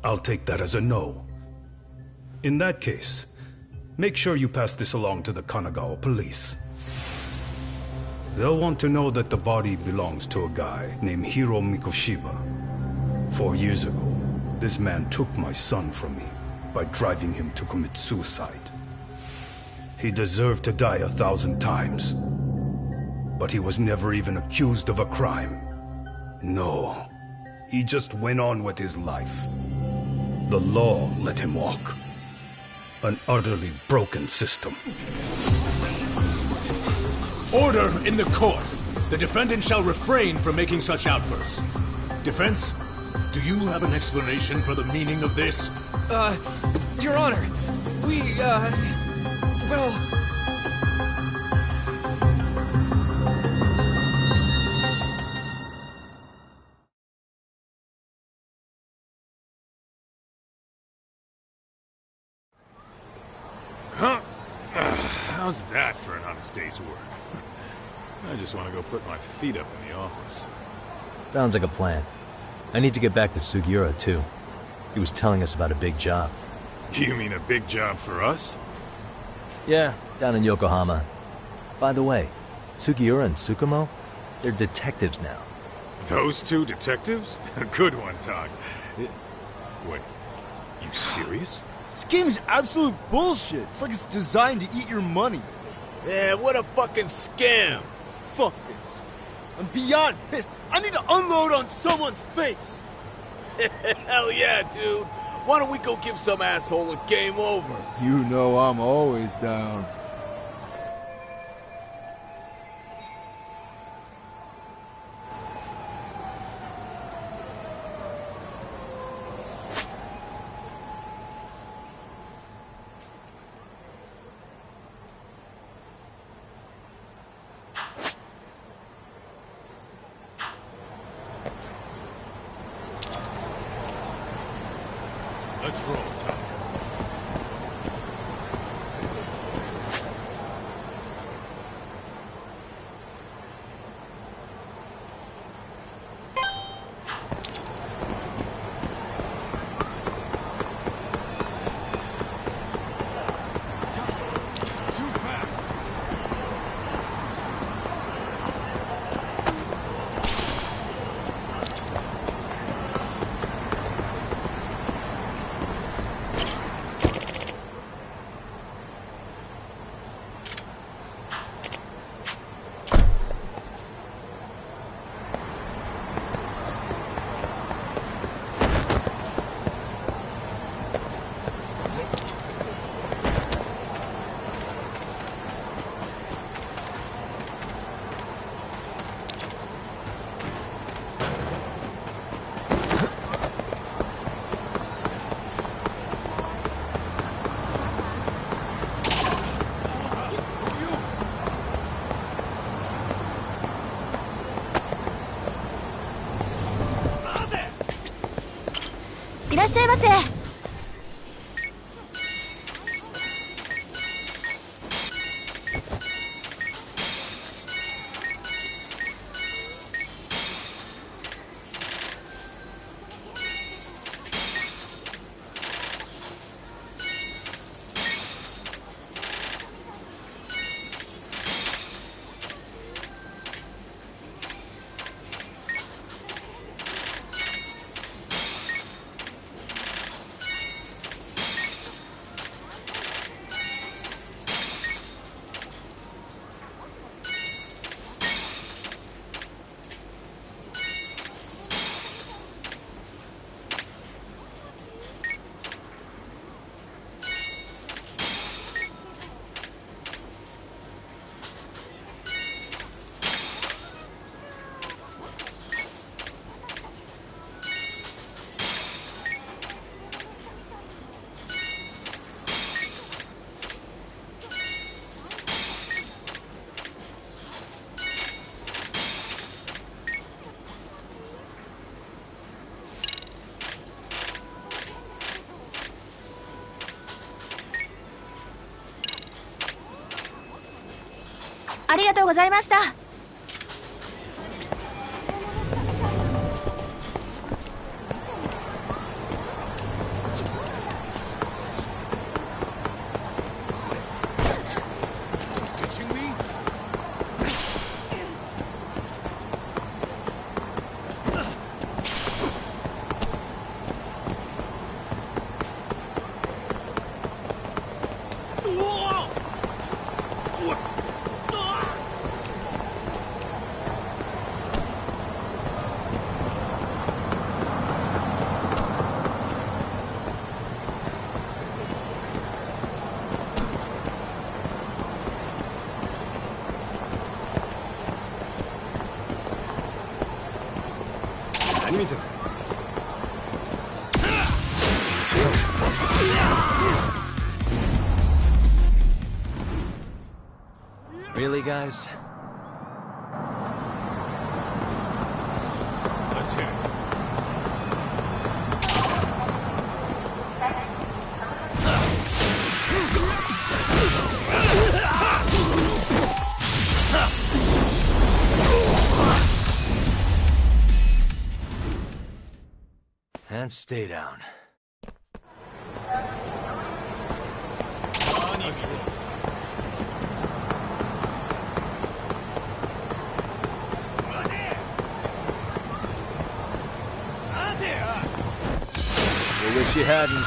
I'll take that as a no. In that case, make sure you pass this along to the Kanagawa police. They'll want to know that the body belongs to a guy named Hiro Mikoshiba. 4 years ago, this man took my son from me by driving him to commit suicide. He deserved to die 1,000 times, but he was never even accused of a crime. No, he just went on with his life. The law let him walk. An utterly broken system. Order in the court! The defendant shall refrain from making such outbursts. Defense? Do you have an explanation for the meaning of this? Your Honor, well... Huh? How's that for an honest day's work? I just want to go put my feet up in the office. Sounds like a plan. I need to get back to Sugiura, too. He was telling us about a big job. You mean a big job for us? Yeah, down in Yokohama. By the way, Sugiura and Tsukumo, they're detectives now. Those two detectives? Good one, Todd. Wait, you serious? This game is absolute bullshit. It's like it's designed to eat your money. Yeah, what a fucking scam. Fuck this. I'm beyond pissed. I need to unload on someone's face. Hell yeah, dude. Why don't we go give some asshole a game over? You know I'm always down. Let's roll, Tom.いらっしゃいませ。ありがとうございました。Really, guys? Let's hit it. And stay down. Wish you hadn't.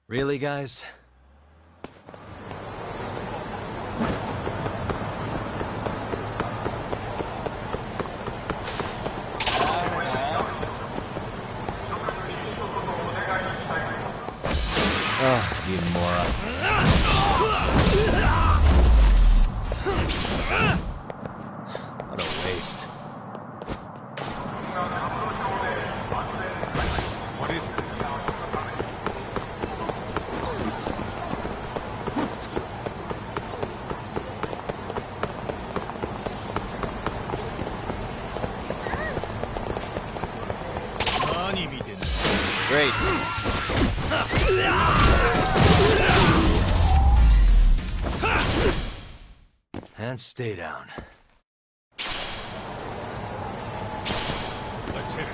Really, guys? Oh, you moron. What a waste. What is it? Great. And stay down. Let's hit it.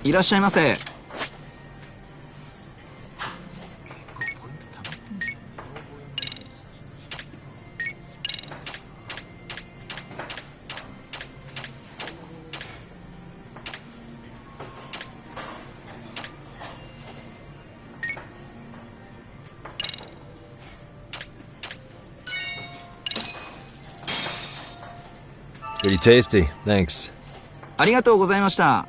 いらっしゃいませ。Pretty tasty, thanks. ありがとうございました。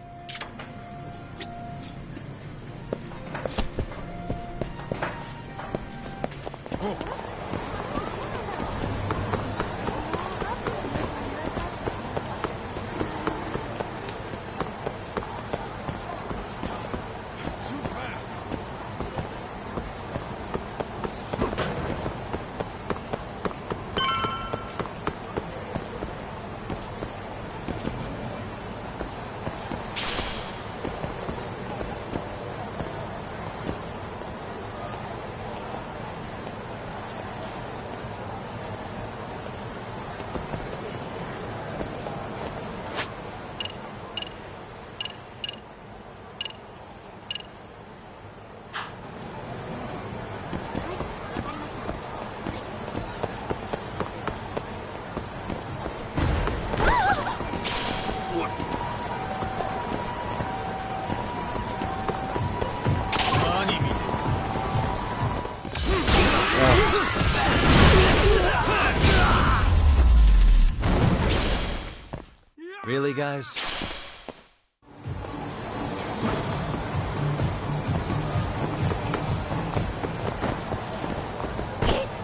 Really, guys?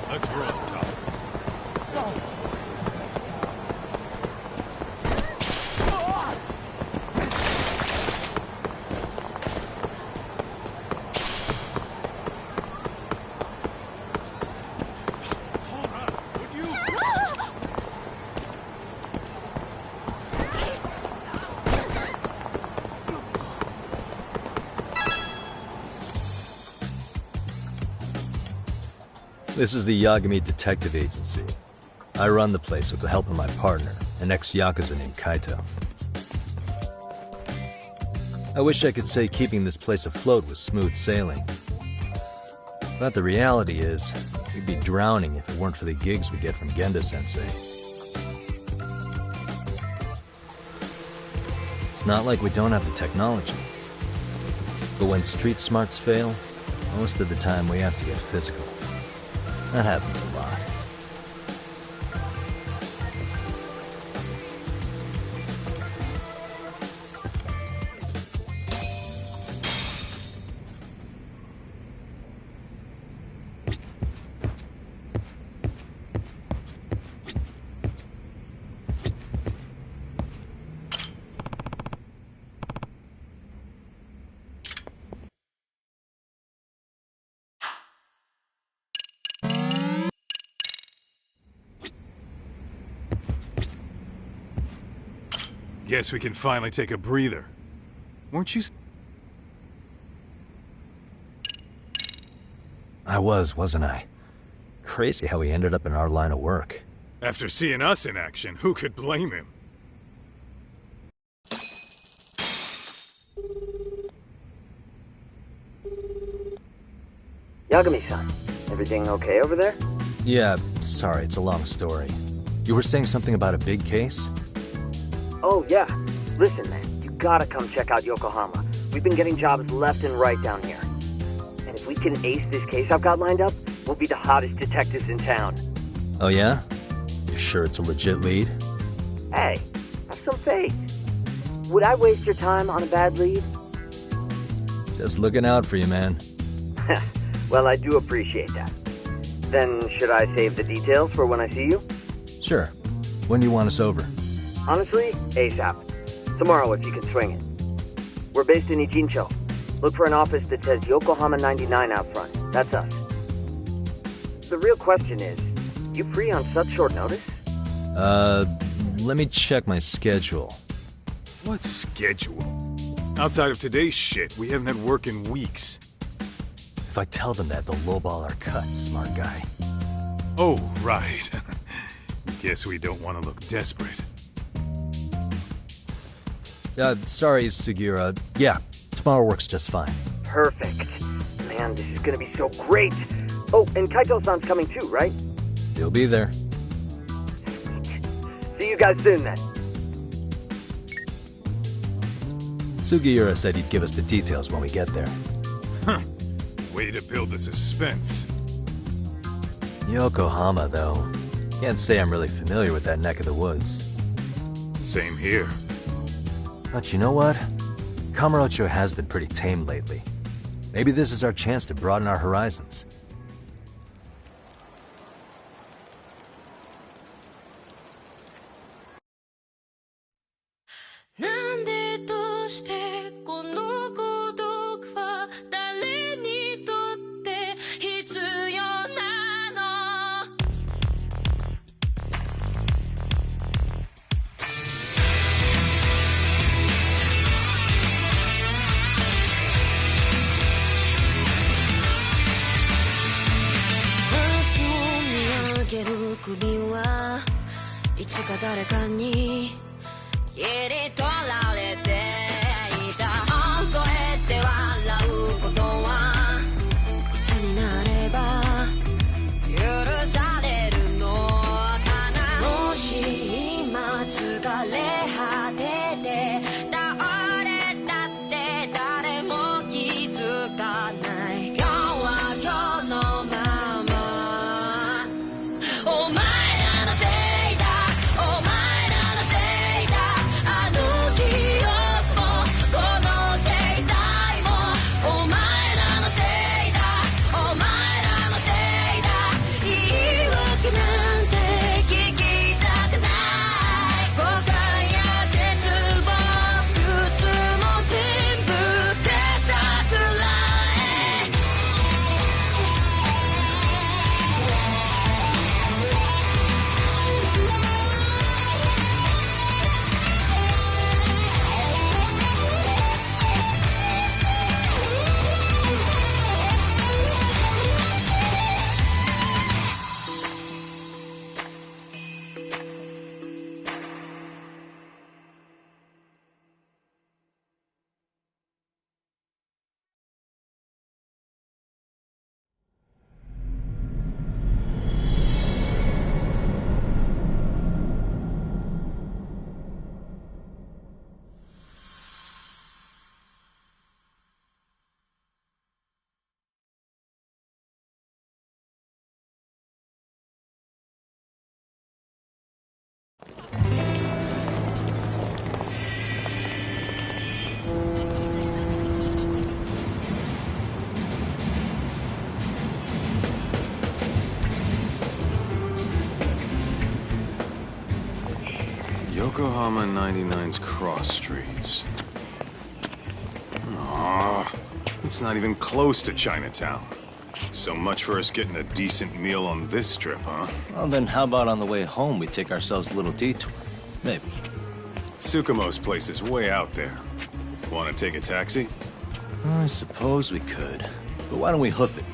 Let's roll, Tom. This is the Yagami Detective Agency. I run the place with the help of my partner, an ex-Yakuza named Kaito. I wish I could say keeping this place afloat was smooth sailing. But the reality is, we'd be drowning if it weren't for the gigs we get from Genda-sensei. It's not like we don't have the technology. But when street smarts fail, most of the time we have to get physical. That happens a lot. Guess we can finally take a breather. Weren't you... I wasn't I? Crazy how he ended up in our line of work. After seeing us in action, who could blame him? Yagami-san, everything okay over there? Yeah, sorry, it's a long story. You were saying something about a big case? Oh, yeah. Listen, man, you gotta come check out Yokohama. We've been getting jobs left and right down here. And if we can ace this case I've got lined up, we'll be the hottest detectives in town. Oh yeah? You sure it's a legit lead? Hey, have some faith. Would I waste your time on a bad lead? Just looking out for you, man. Well, I do appreciate that. Then should I save the details for when I see you? Sure. When do you want us over? Honestly, ASAP. Tomorrow if you can swing it. We're based in Ijincho. Look for an office that says Yokohama 99 out front. That's us. The real question is, you free on such short notice? Let me check my schedule. What schedule? Outside of today's shit, we haven't had work in weeks. If I tell them that, they'll lowball our cut, smart guy. Oh, right. Guess we don't want to look desperate. Sorry, Sugiura. Yeah, tomorrow works just fine. Perfect. Man, this is gonna be so great. Oh, and Kaito-san's coming too, right? He'll be there. See you guys soon, then. Sugiura said he'd give us the details when we get there. Huh. Way to build the suspense. Yokohama, though. Can't say I'm really familiar with that neck of the woods. Same here. But you know what? Kamurocho has been pretty tame lately. Maybe this is our chance to broaden our horizons. Yokohama 99's cross streets. Aw, it's not even close to Chinatown. So much for us getting a decent meal on this trip, huh? Well, then how about on the way home we take ourselves a little detour? Maybe. Tsukumo's place is way out there. Want to take a taxi? I suppose we could. But why don't we hoof it?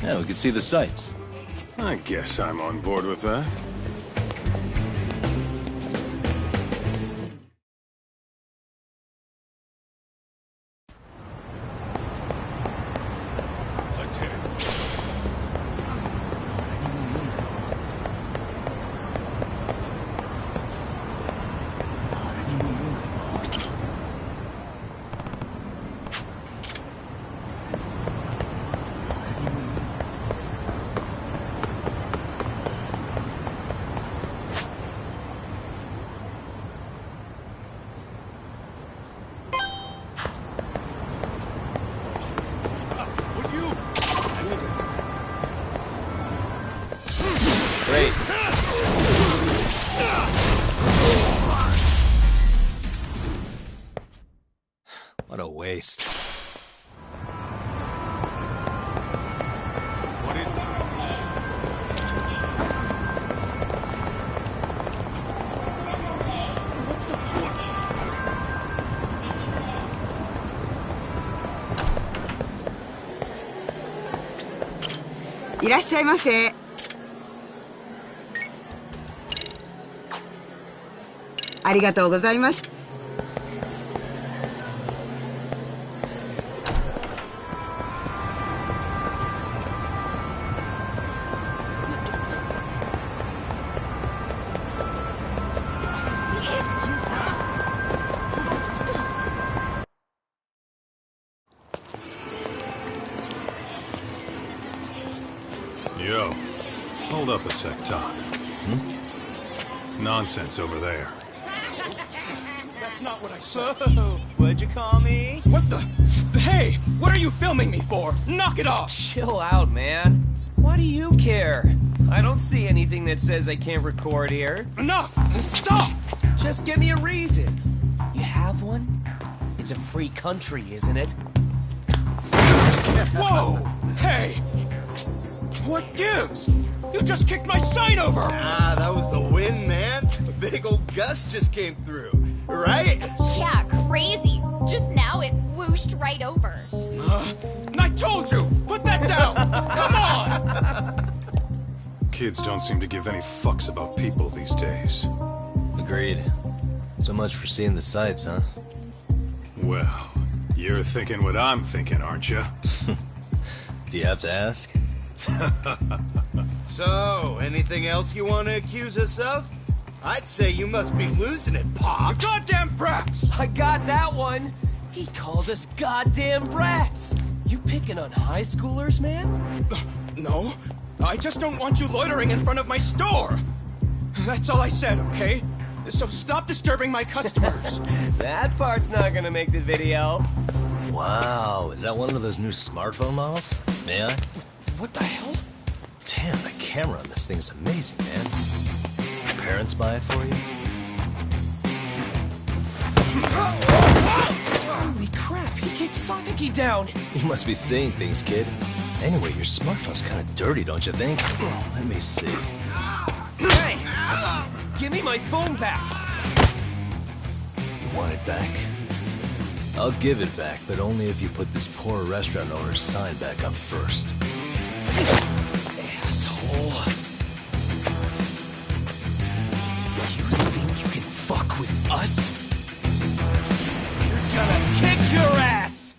Yeah, we could see the sights. I guess I'm on board with that. Let's hit it. waste. What is it?いらっしゃいませ。ありがとうございました。Yo, hold up a sec, Todd. Nonsense over there. That's not what I said. What'd you call me? What the? Hey, what are you filming me for? Knock it off! Chill out, man. Why do you care? I don't see anything that says I can't record here. Enough! Stop! Just give me a reason. You have one? It's a free country, isn't it? Whoa! Hey! What gives? You just kicked my sign over! Ah, that was the wind, man. A big old gust just came through. Right? Yeah, crazy. Just now it whooshed right over. I told you! Put that down! Come on! Kids don't seem to give any fucks about people these days. Agreed. So much for seeing the sights, huh? Well, you're thinking what I'm thinking, aren't you? Do you have to ask? So, anything else you want to accuse us of? I'd say you must be losing it, Pops. You goddamn brats! I got that one. He called us goddamn brats. You picking on high schoolers, man? No, I just don't want you loitering in front of my store. That's all I said, okay? So stop disturbing my customers. That part's not gonna make the video. Wow, is that one of those new smartphone models? May I? What the hell? Damn, the camera on this thing is amazing, man. Your parents buy it for you? Holy crap, he kicked Sakaki down. You must be seeing things, kid. Anyway, your smartphone's kind of dirty, don't you think? Let me see. Hey! Give me my phone back! You want it back? I'll give it back, but only if you put this poor restaurant owner's sign back up first. Asshole. You think you can fuck with us? We're gonna kick your ass!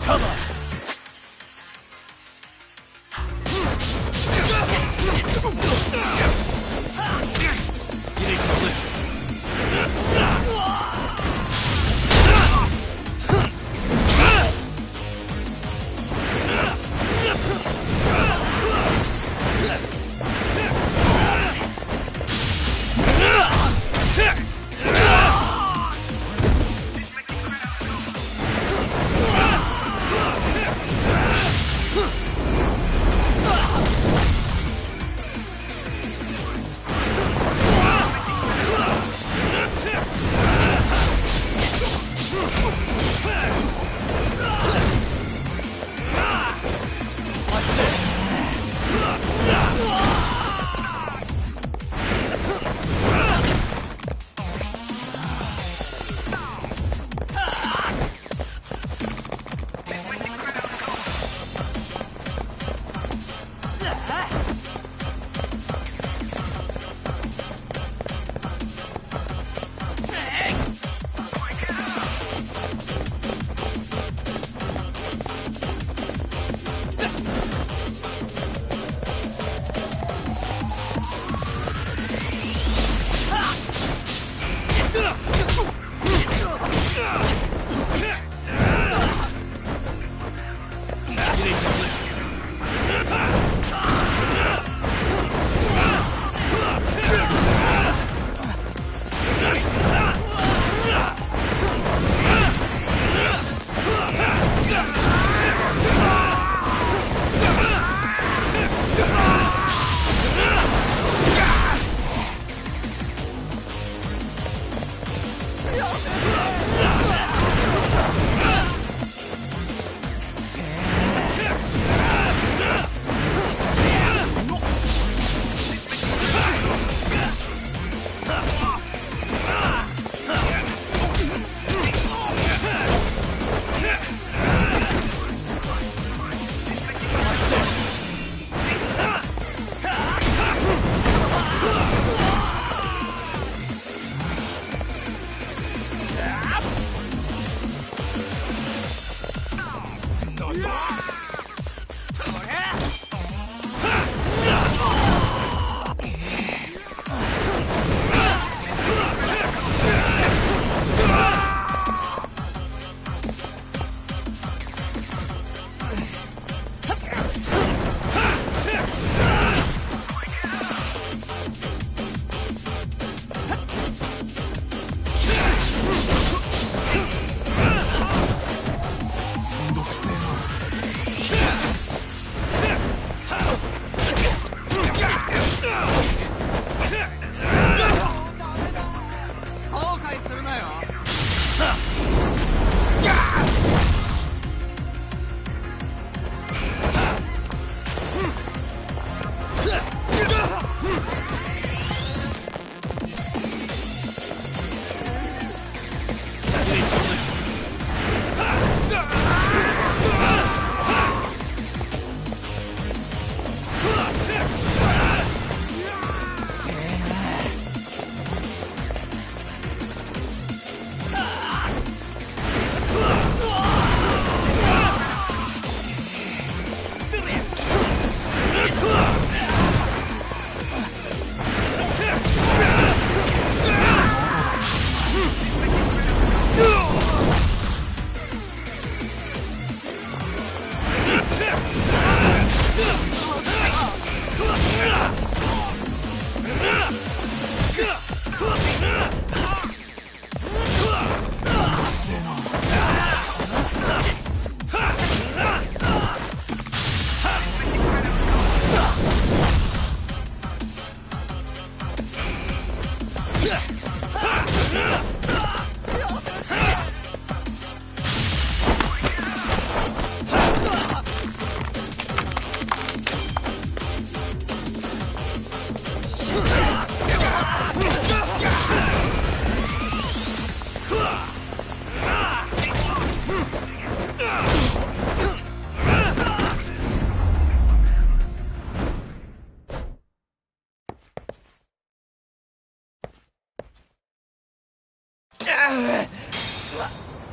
Come on! You need to listen.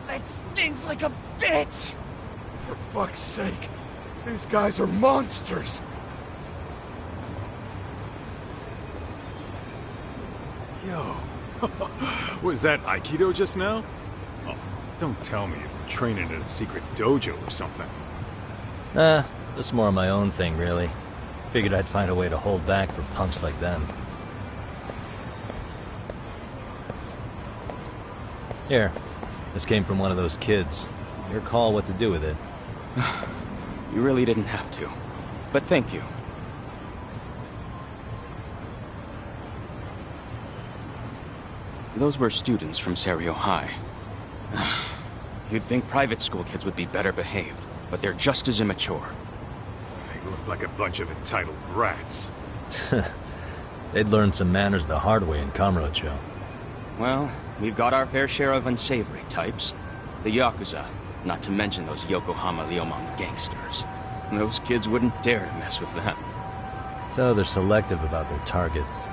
That stings like a bitch! For fuck's sake, these guys are monsters! Yo, was that Aikido just now? Oh, don't tell me you're training in a secret dojo or something. Just more of my own thing, really. Figured I'd find a way to hold back for punks like them. Here, this came from one of those kids. Your call what to do with it. You really didn't have to. But thank you. Those were students from Serio High. You'd think private school kids would be better behaved, but they're just as immature. They look like a bunch of entitled brats. They'd learned some manners the hard way in Kamurocho. Well, we've got our fair share of unsavory types. The Yakuza, not to mention those Yokohama Liomang gangsters. Those kids wouldn't dare to mess with them. So they're selective about their targets.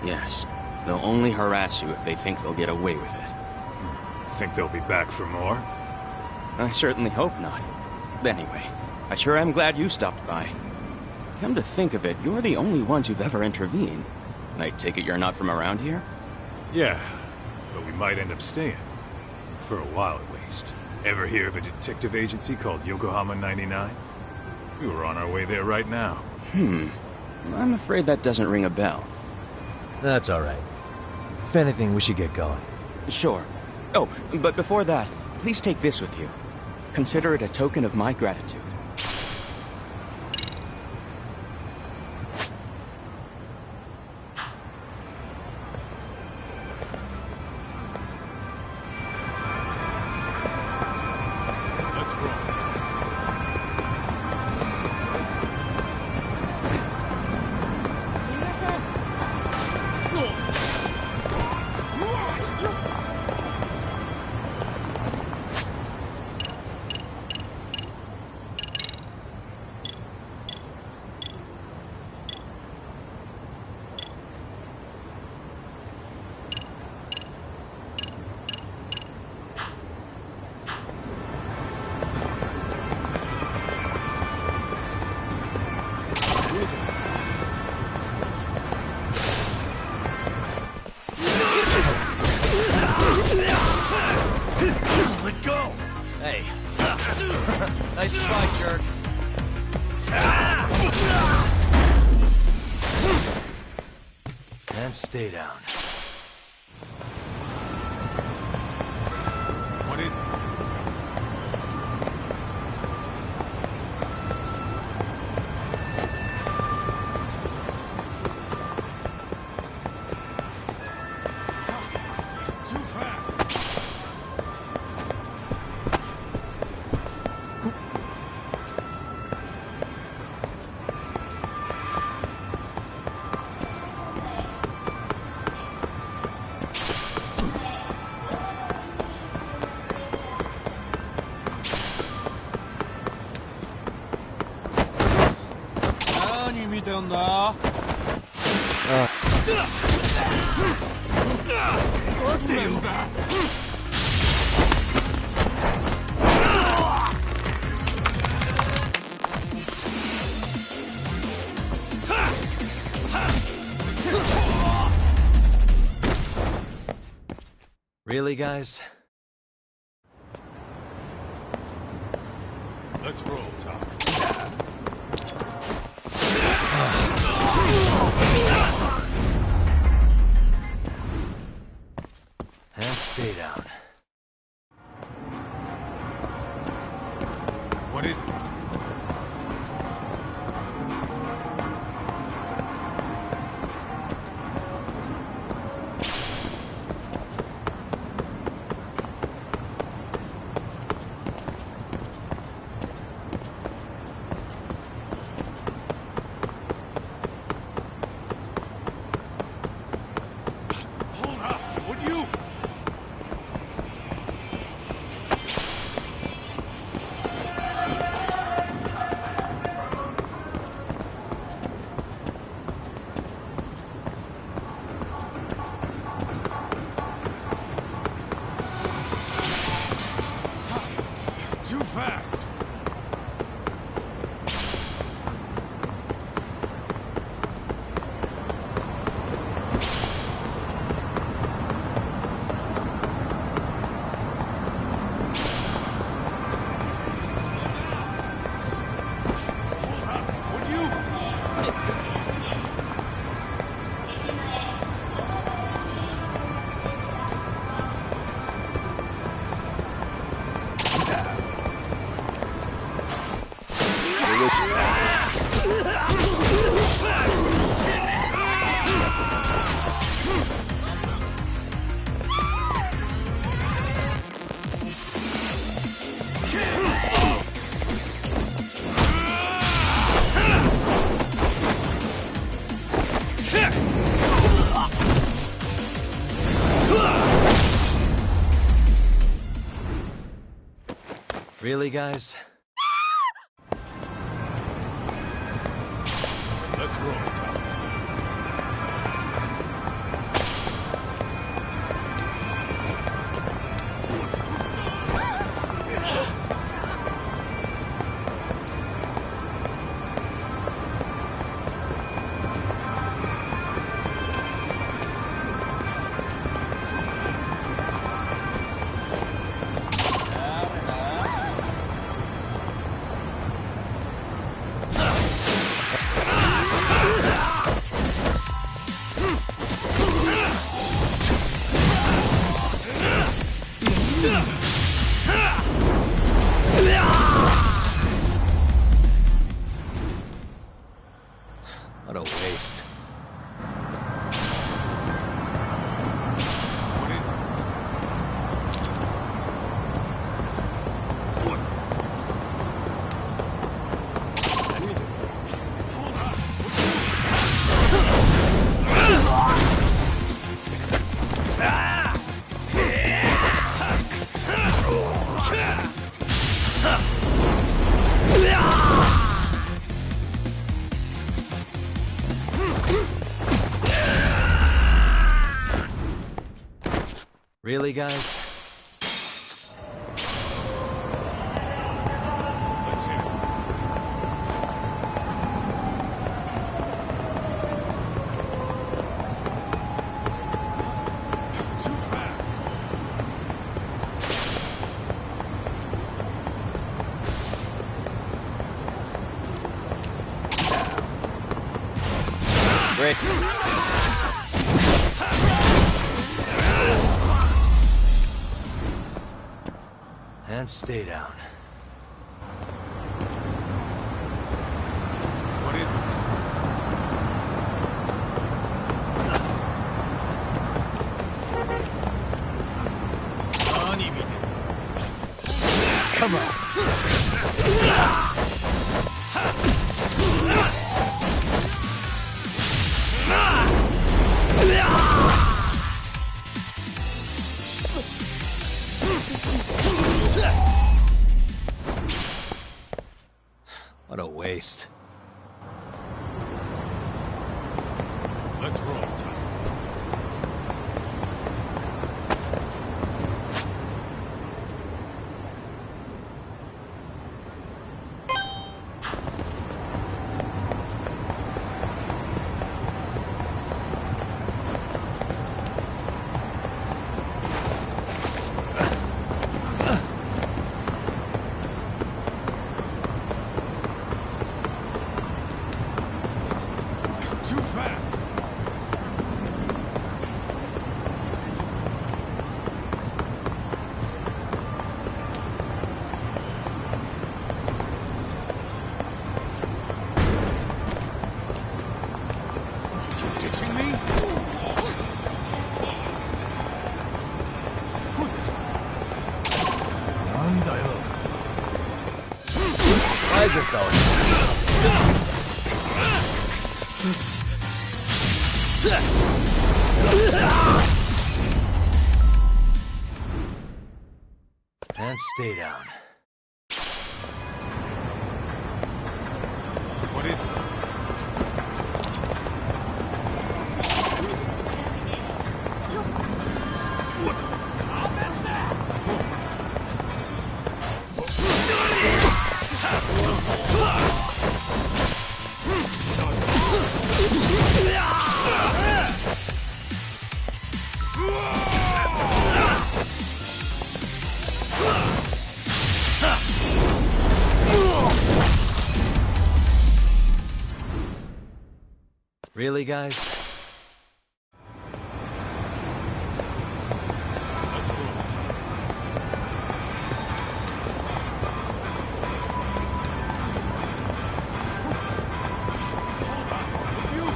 Yes. They'll only harass you if they think they'll get away with it. Think they'll be back for more? I certainly hope not. Anyway, I sure am glad you stopped by. Come to think of it, you're the only ones who've ever intervened. I take it you're not from around here? Yeah, but we might end up staying. For a while at least. Ever hear of a detective agency called Yokohama 99? We were on our way there right now. I'm afraid that doesn't ring a bell. That's alright. If anything, we should get going. Sure. Oh, but before that, please take this with you. Consider it a token of my gratitude. And stay down. What is it? Too fast. Really, guys? Let's roll, Tom. And stay down. What is it? Too fast! Really, guys? Let's roll, Tom. What a waste. What is it? What? I need to... Hold on. Really, guys? Let's hit it. Too fast. Great. And stay down. What is it? Come on. What a waste. Let's roll, Tom. Too fast. You ditching me? Why is this always... And stay down. What is it? Really, guys? Let's roll, Tom. Hold on. Will you?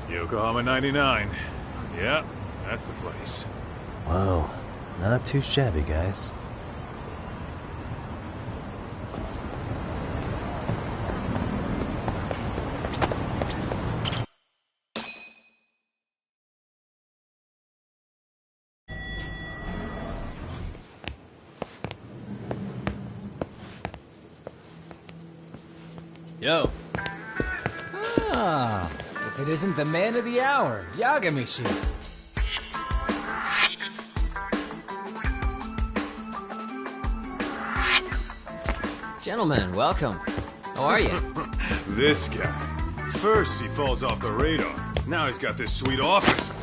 Yokohama 99. Yeah, that's the place. Whoa, not too shabby, guys. Yo. Ah, if it isn't the man of the hour, Yagamishi. Gentlemen, welcome. How are you? This guy. First he falls off the radar. Now he's got this sweet office.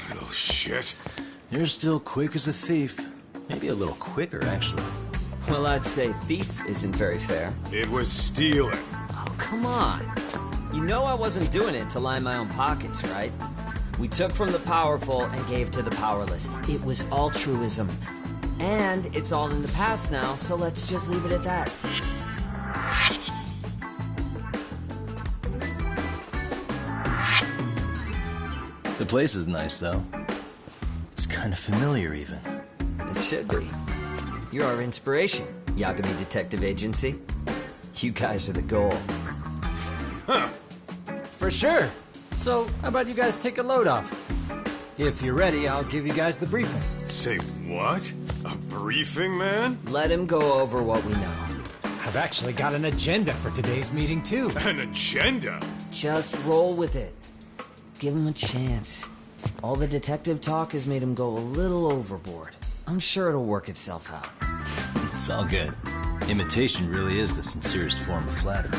Little shit. You're still quick as a thief. Maybe a little quicker, actually. Well, I'd say thief isn't very fair. It was stealing. Oh, come on. You know I wasn't doing it to line my own pockets, right? We took from the powerful and gave to the powerless. It was altruism. And it's all in the past now, so let's just leave it at that. The place is nice, though. It's kind of familiar, even. It should be. You're our inspiration, Yagami Detective Agency. You guys are the goal. Huh. For sure. So, how about you guys take a load off? If you're ready, I'll give you guys the briefing. Say what? A briefing, man? Let him go over what we know. I've actually got an agenda for today's meeting, too. An agenda? Just roll with it. Give him a chance. All the detective talk has made him go a little overboard. I'm sure it'll work itself out. It's all good. Imitation really is the sincerest form of flattery.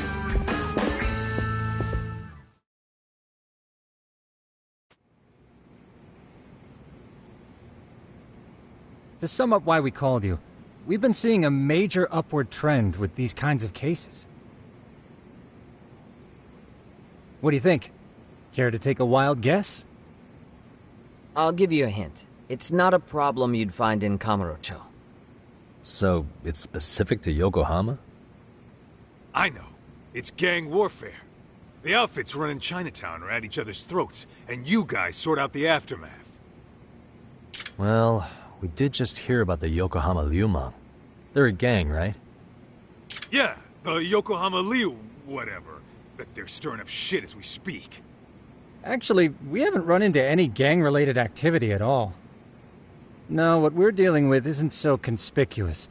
To sum up why we called you, we've been seeing a major upward trend with these kinds of cases. What do you think? Care to take a wild guess? I'll give you a hint. It's not a problem you'd find in Kamurocho. So, it's specific to Yokohama? I know. It's gang warfare. The outfits running Chinatown are at each other's throats, and you guys sort out the aftermath. Well, we did just hear about the Yokohama Liumang. They're a gang, right? Yeah, the Yokohama Liu, whatever. But they're stirring up shit as we speak. Actually, we haven't run into any gang-related activity at all. No, what we're dealing with isn't so conspicuous.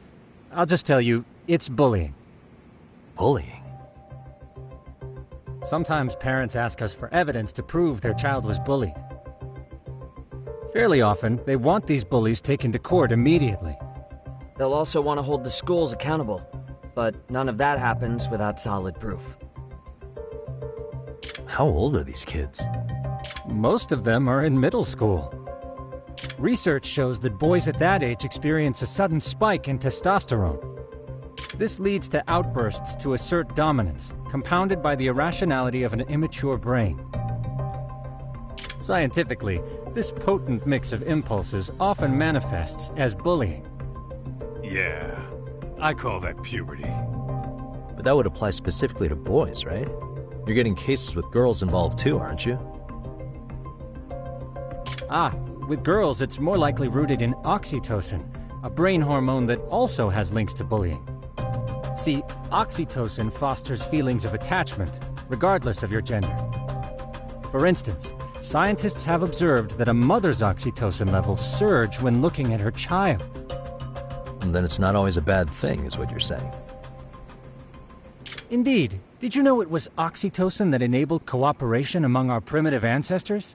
I'll just tell you, it's bullying. Bullying? Sometimes parents ask us for evidence to prove their child was bullied. Fairly often, they want these bullies taken to court immediately. They'll also want to hold the schools accountable, but none of that happens without solid proof. How old are these kids? Most of them are in middle school. Research shows that boys at that age experience a sudden spike in testosterone. This leads to outbursts to assert dominance, compounded by the irrationality of an immature brain. Scientifically, this potent mix of impulses often manifests as bullying. Yeah, I call that puberty. But that would apply specifically to boys, right? You're getting cases with girls involved too, aren't you? With girls, it's more likely rooted in oxytocin, a brain hormone that also has links to bullying. See, oxytocin fosters feelings of attachment, regardless of your gender. For instance, scientists have observed that a mother's oxytocin levels surge when looking at her child. And then it's not always a bad thing, is what you're saying. Indeed. Did you know it was oxytocin that enabled cooperation among our primitive ancestors?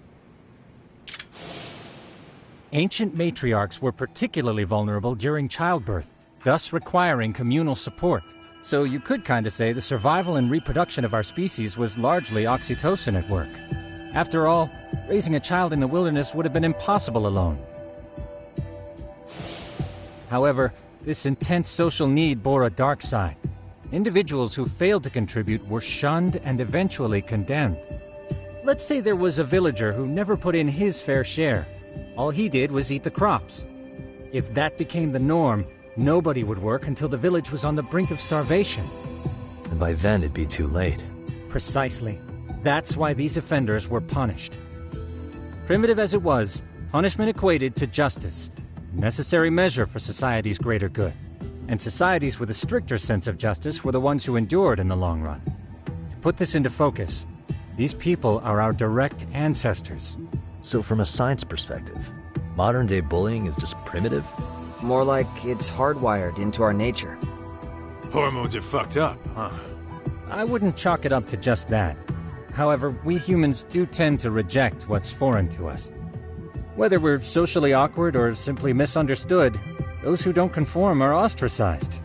Ancient matriarchs were particularly vulnerable during childbirth, thus requiring communal support. So you could kinda say the survival and reproduction of our species was largely oxytocin at work. After all, raising a child in the wilderness would have been impossible alone. However, this intense social need bore a dark side. Individuals who failed to contribute were shunned and eventually condemned. Let's say there was a villager who never put in his fair share. All he did was eat the crops. If that became the norm, nobody would work until the village was on the brink of starvation. And by then it'd be too late. Precisely. That's why these offenders were punished. Primitive as it was, punishment equated to justice, a necessary measure for society's greater good. And societies with a stricter sense of justice were the ones who endured in the long run. To put this into focus, these people are our direct ancestors. So from a science perspective, modern-day bullying is just primitive? More like it's hardwired into our nature. Hormones are fucked up, huh? I wouldn't chalk it up to just that. However, we humans do tend to reject what's foreign to us. Whether we're socially awkward or simply misunderstood, those who don't conform are ostracized.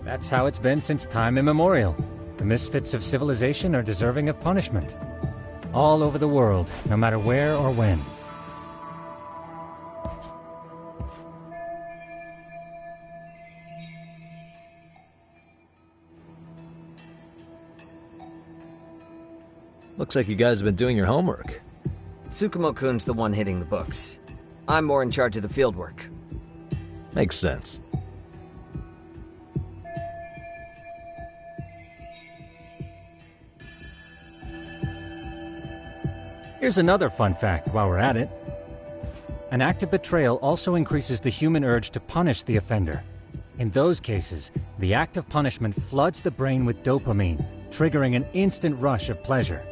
That's how it's been since time immemorial. The misfits of civilization are deserving of punishment. All over the world, no matter where or when. Looks like you guys have been doing your homework. Tsukumo-kun's the one hitting the books. I'm more in charge of the fieldwork. Makes sense. Here's another fun fact while we're at it. An act of betrayal also increases the human urge to punish the offender. In those cases, the act of punishment floods the brain with dopamine, triggering an instant rush of pleasure.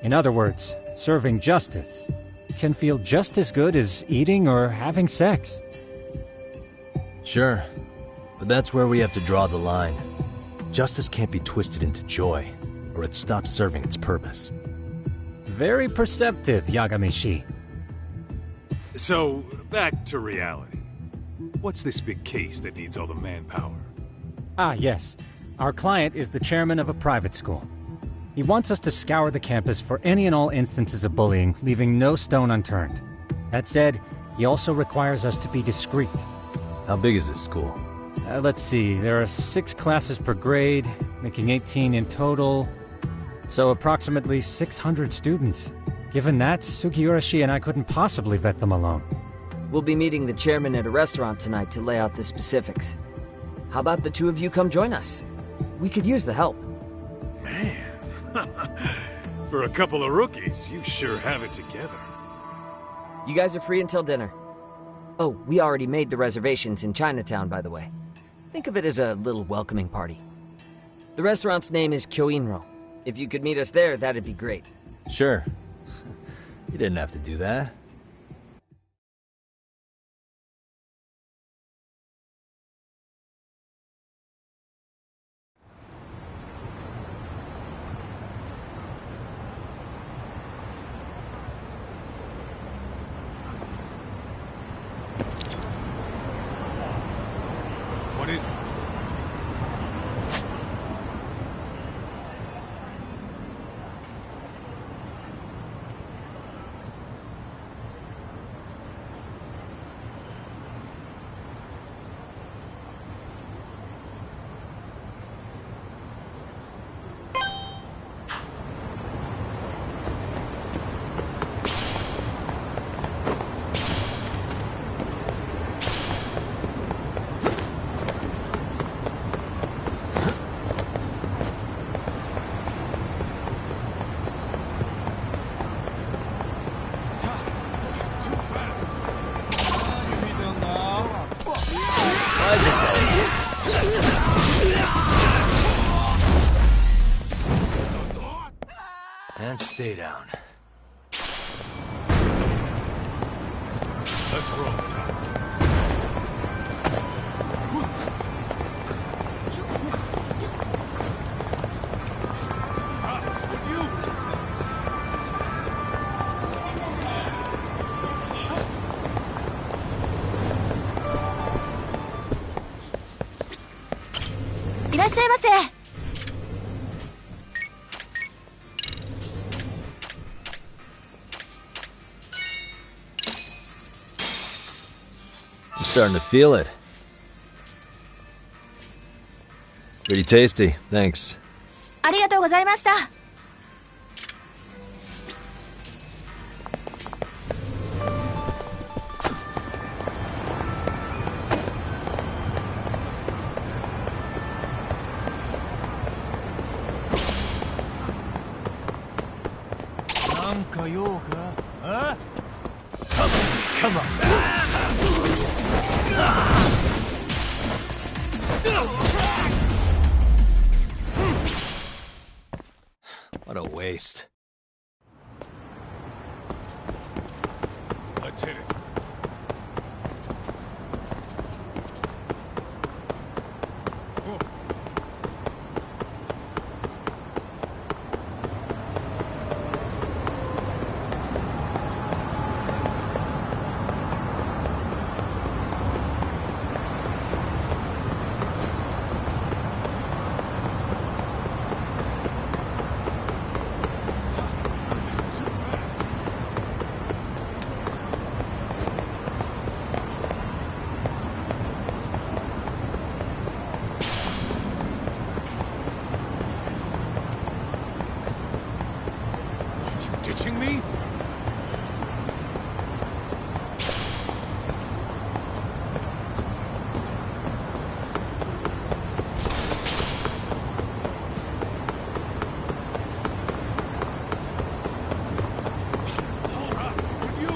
In other words, serving justice can feel just as good as eating or having sex. Sure, but that's where we have to draw the line. Justice can't be twisted into joy, or it stops serving its purpose. Very perceptive, Yagamishi. So, back to reality. What's this big case that needs all the manpower? Ah, yes. Our client is the chairman of a private school. He wants us to scour the campus for any and all instances of bullying, leaving no stone unturned. That said, he also requires us to be discreet. How big is this school? Let's see, there are 6 classes per grade, making 18 in total. So approximately 600 students. Given that, Sugiurashi and I couldn't possibly vet them alone. We'll be meeting the chairman at a restaurant tonight to lay out the specifics. How about the two of you come join us? We could use the help. Man, for a couple of rookies, you sure have it together. You guys are free until dinner. Oh, we already made the reservations in Chinatown, by the way. Think of it as a little welcoming party. The restaurant's name is Kyoinro. If you could meet us there, that'd be great. Sure. You didn't have to do that. What is it? And stay down. Let's roll, Tom. Would you? I'm starting to feel it. Pretty tasty, thanks. ありがとうございました。なんか用か？あ？ Come on. What a waste. Let's hit it. Ditching me? Hold up, would you?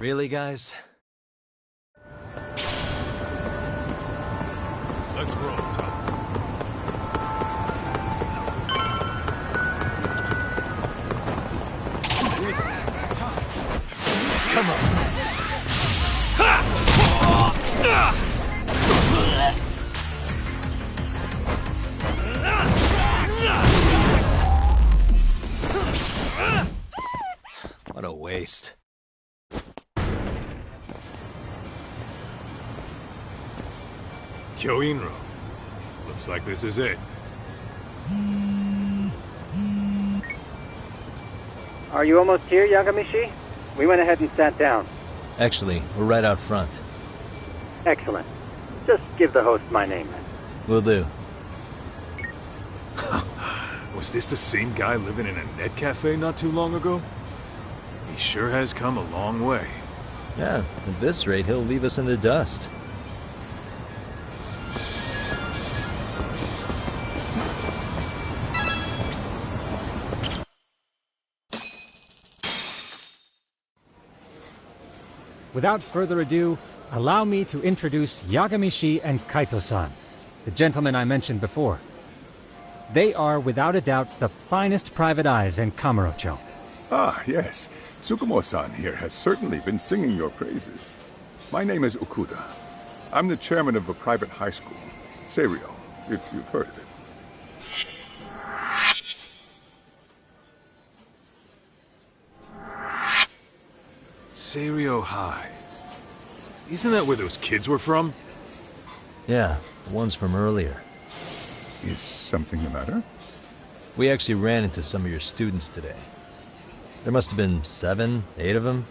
Really, guys? Let's roll, Tom. Come on. What a waste. Kyoinro. Looks like this is it. Are you almost here, Yagamishi? We went ahead and sat down. Actually, we're right out front. Excellent. Just give the host my name then. Will do. Was this the same guy living in a net cafe not too long ago? He sure has come a long way. Yeah, at this rate, he'll leave us in the dust. Without further ado, allow me to introduce Yagamishi and Kaito-san, the gentlemen I mentioned before. They are, without a doubt, the finest private eyes in Kamurocho. Ah, yes. Tsukumo-san here has certainly been singing your praises. My name is Okuda. I'm the chairman of a private high school, Seiryo, if you've heard of it. Seiryo High. Isn't that where those kids were from? Yeah, the ones from earlier. Is something the matter? We actually ran into some of your students today. There must have been 7, 8 of them.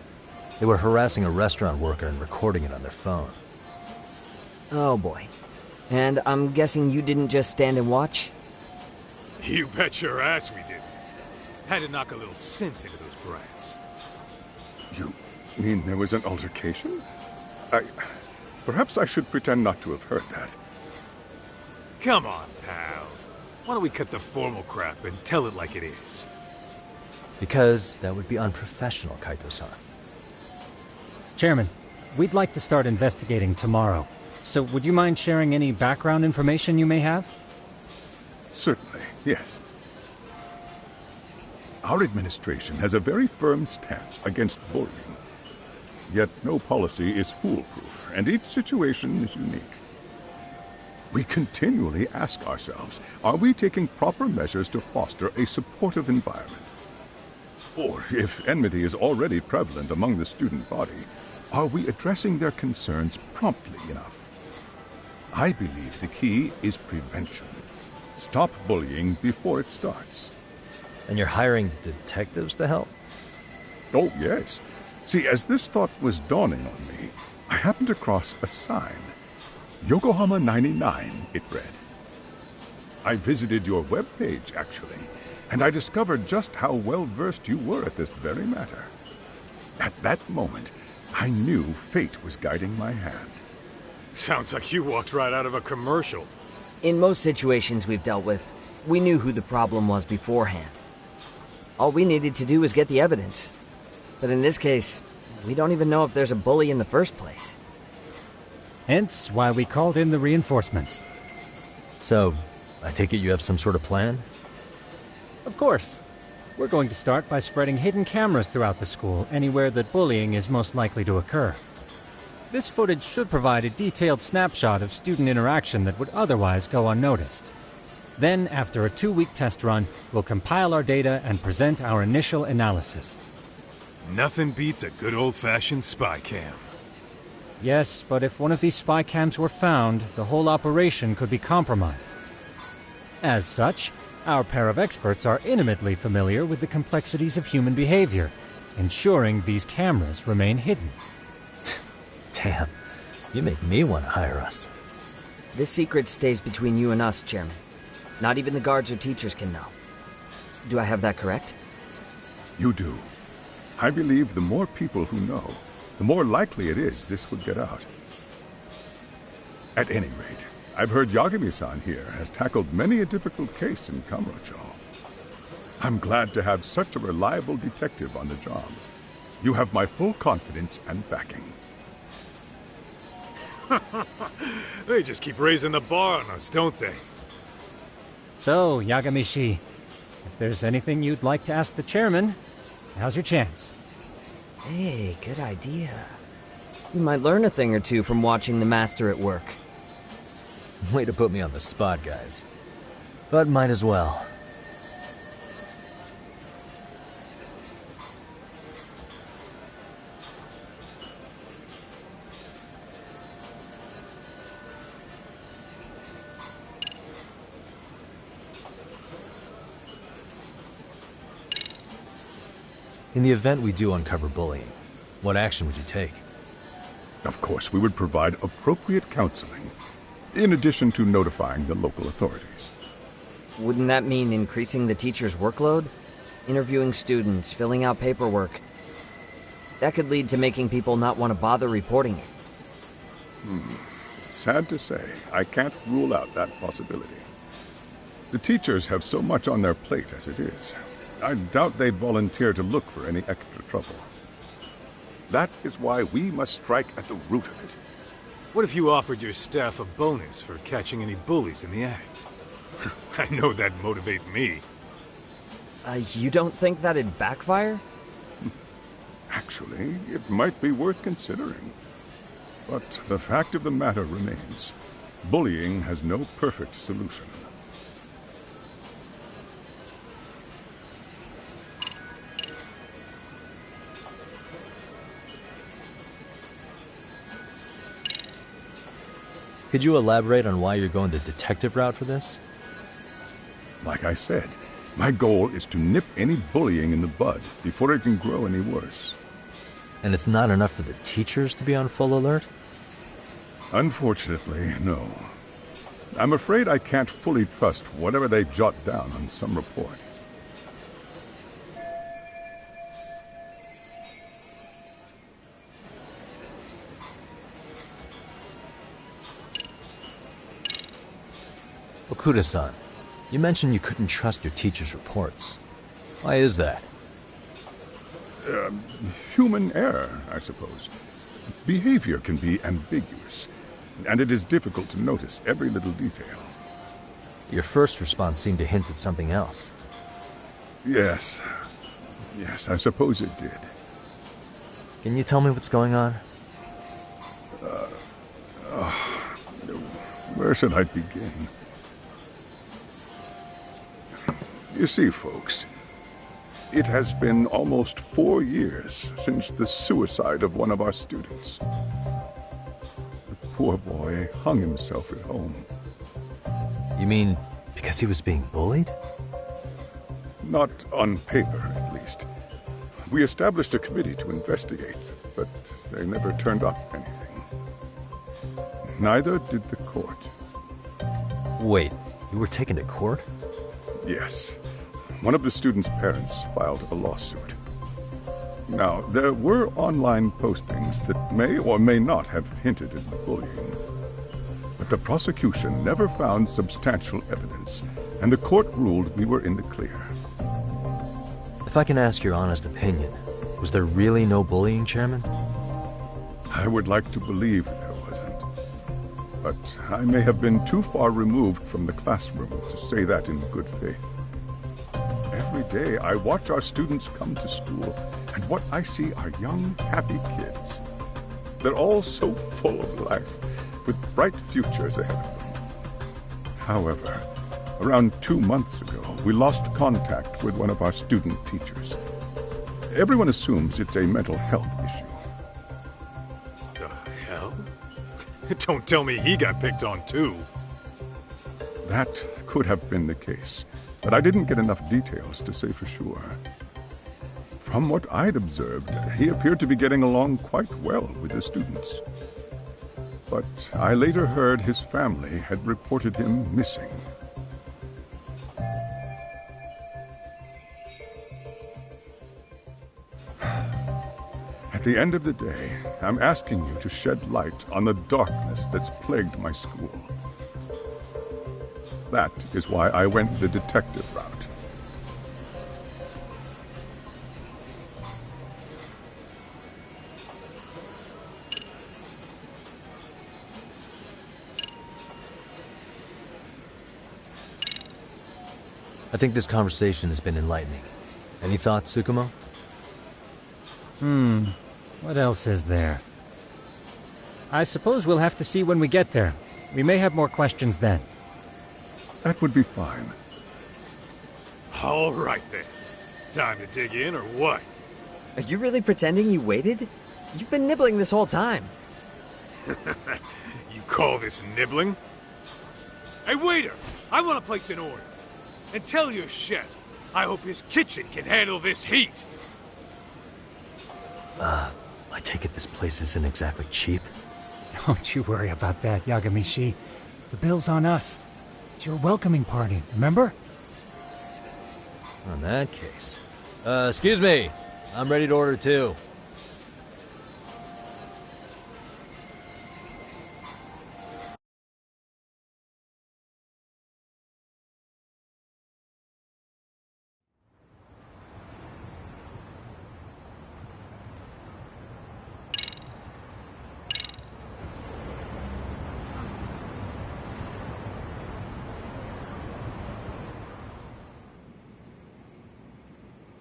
They were harassing a restaurant worker and recording it on their phone. Oh boy. And I'm guessing you didn't just stand and watch? You bet your ass we did. Had to knock a little sense into those brats. You mean there was an altercation? Perhaps I should pretend not to have heard that. Come on, pal. Why don't we cut the formal crap and tell it like it is? Because that would be unprofessional, Kaito-san. Chairman, we'd like to start investigating tomorrow. So would you mind sharing any background information you may have? Certainly, yes. Our administration has a very firm stance against bullying. Yet no policy is foolproof, and each situation is unique. We continually ask ourselves, are we taking proper measures to foster a supportive environment? Or, if enmity is already prevalent among the student body, are we addressing their concerns promptly enough? I believe the key is prevention. Stop bullying before it starts. And you're hiring detectives to help? Oh, yes. See, as this thought was dawning on me, I happened across a sign. Yokohama 99, it read. I visited your webpage, actually, and I discovered just how well-versed you were at this very matter. At that moment, I knew fate was guiding my hand. Sounds like you walked right out of a commercial. In most situations we've dealt with, we knew who the problem was beforehand. All we needed to do was get the evidence. But in this case, we don't even know if there's a bully in the first place. Hence why we called in the reinforcements. So, I take it you have some sort of plan? Of course. We're going to start by spreading hidden cameras throughout the school, anywhere that bullying is most likely to occur. This footage should provide a detailed snapshot of student interaction that would otherwise go unnoticed. Then, after a 2-week test run, we'll compile our data and present our initial analysis. Nothing beats a good old-fashioned spy cam. Yes, but if one of these spy cams were found, the whole operation could be compromised. As such, our pair of experts are intimately familiar with the complexities of human behavior, ensuring these cameras remain hidden. Damn, you make me want to hire us. This secret stays between you and us, Chairman. Not even the guards or teachers can know. Do I have that correct? You do. I believe the more people who know, the more likely it is this would get out. At any rate, I've heard Yagami-san here has tackled many a difficult case in Kamurocho. I'm glad to have such a reliable detective on the job. You have my full confidence and backing. They just keep raising the bar on us, don't they? So, Yagamishi, if there's anything you'd like to ask the chairman, now's your chance. Hey, good idea. You might learn a thing or two from watching the master at work. Way to put me on the spot, guys. But might as well. In the event we do uncover bullying, what action would you take? Of course, we would provide appropriate counseling, in addition to notifying the local authorities. Wouldn't that mean increasing the teacher's workload? Interviewing students, filling out paperwork. That could lead to making people not want to bother reporting it. Sad to say, I can't rule out that possibility. The teachers have so much on their plate as it is. I doubt they'd volunteer to look for any extra trouble. That is why we must strike at the root of it. What if you offered your staff a bonus for catching any bullies in the act? I know that'd motivate me. You don't think that'd backfire? Actually, it might be worth considering. But the fact of the matter remains, bullying has no perfect solution. Could you elaborate on why you're going the detective route for this? Like I said, my goal is to nip any bullying in the bud before it can grow any worse. And it's not enough for the teachers to be on full alert? Unfortunately, no. I'm afraid I can't fully trust whatever they jot down on some report. Okuda-san, you mentioned you couldn't trust your teacher's reports. Why is that? Human error, I suppose. Behavior can be ambiguous, and it is difficult to notice every little detail. Your first response seemed to hint at something else. Yes. Yes, I suppose it did. Can you tell me what's going on? Where should I begin? You see, folks, it has been almost 4 years since the suicide of one of our students. The poor boy hung himself at home. You mean because he was being bullied? Not on paper, at least. We established a committee to investigate, but they never turned up anything. Neither did the court. Wait, you were taken to court? Yes. One of the students' parents filed a lawsuit. Now, there were online postings that may or may not have hinted at bullying. But the prosecution never found substantial evidence, and the court ruled we were in the clear. If I can ask your honest opinion, was there really no bullying, Chairman? I would like to believe there wasn't. But I may have been too far removed from the classroom to say that in good faith. Every day I watch our students come to school, and what I see are young, happy kids. They're all so full of life, with bright futures ahead of them. However, around 2 months ago, we lost contact with one of our student teachers. Everyone assumes it's a mental health issue. The hell? Don't tell me he got picked on too. That could have been the case, but I didn't get enough details to say for sure. From what I'd observed, he appeared to be getting along quite well with the students. But I later heard his family had reported him missing. At the end of the day, I'm asking you to shed light on the darkness that's plagued my school. That is why I went the detective route. I think this conversation has been enlightening. Any thoughts, Tsukumo? What else is there? I suppose we'll have to see when we get there. We may have more questions then. That would be fine. All right then. Time to dig in or what? Are you really pretending you waited? You've been nibbling this whole time. You call this nibbling? Hey, waiter! I want to place an order. And tell your chef, I hope his kitchen can handle this heat. I take it this place isn't exactly cheap? Don't you worry about that, Yagamishi. The bill's on us. It's your welcoming party, remember? In that case. Excuse me. I'm ready to order too.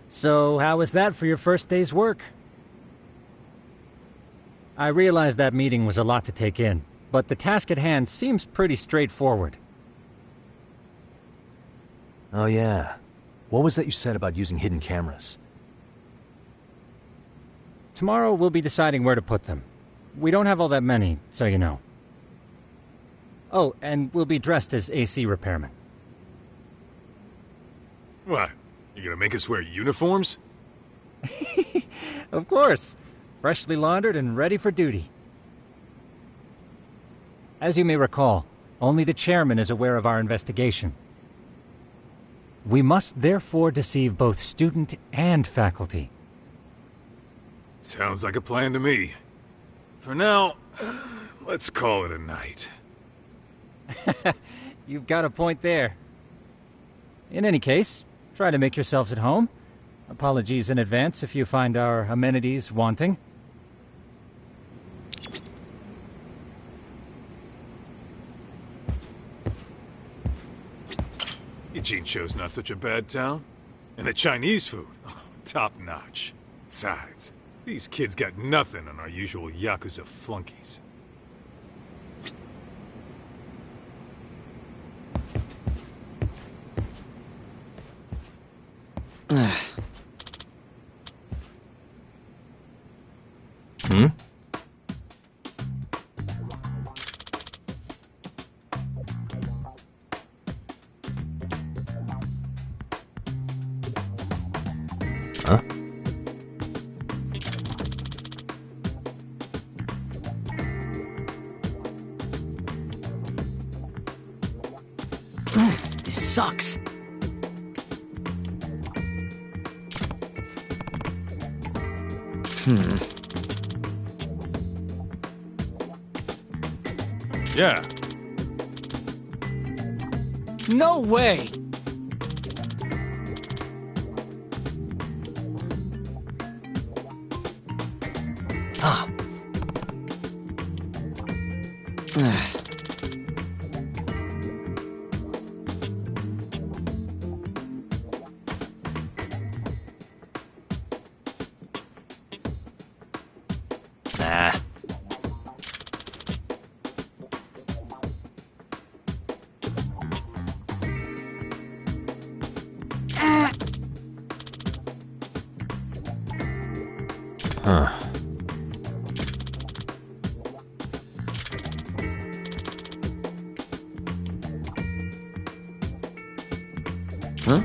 So, how was that for your first day's work? I realize that meeting was a lot to take in, but the task at hand seems pretty straightforward. Oh yeah. What was that you said about using hidden cameras? Tomorrow we'll be deciding where to put them. We don't have all that many, so you know. Oh, and we'll be dressed as AC repairmen. What? You gonna make us wear uniforms? Of course. Freshly laundered and ready for duty. As you may recall, only the chairman is aware of our investigation. We must therefore deceive both student and faculty. Sounds like a plan to me. For now, let's call it a night. You've got a point there. In any case, try to make yourselves at home. Apologies in advance if you find our amenities wanting. Ijincho's not such a bad town. And the Chinese food, top notch. Besides, these kids got nothing on our usual Yakuza flunkies. Huh? This sucks. Yeah. No way! Ah. Nah. Huh. Huh?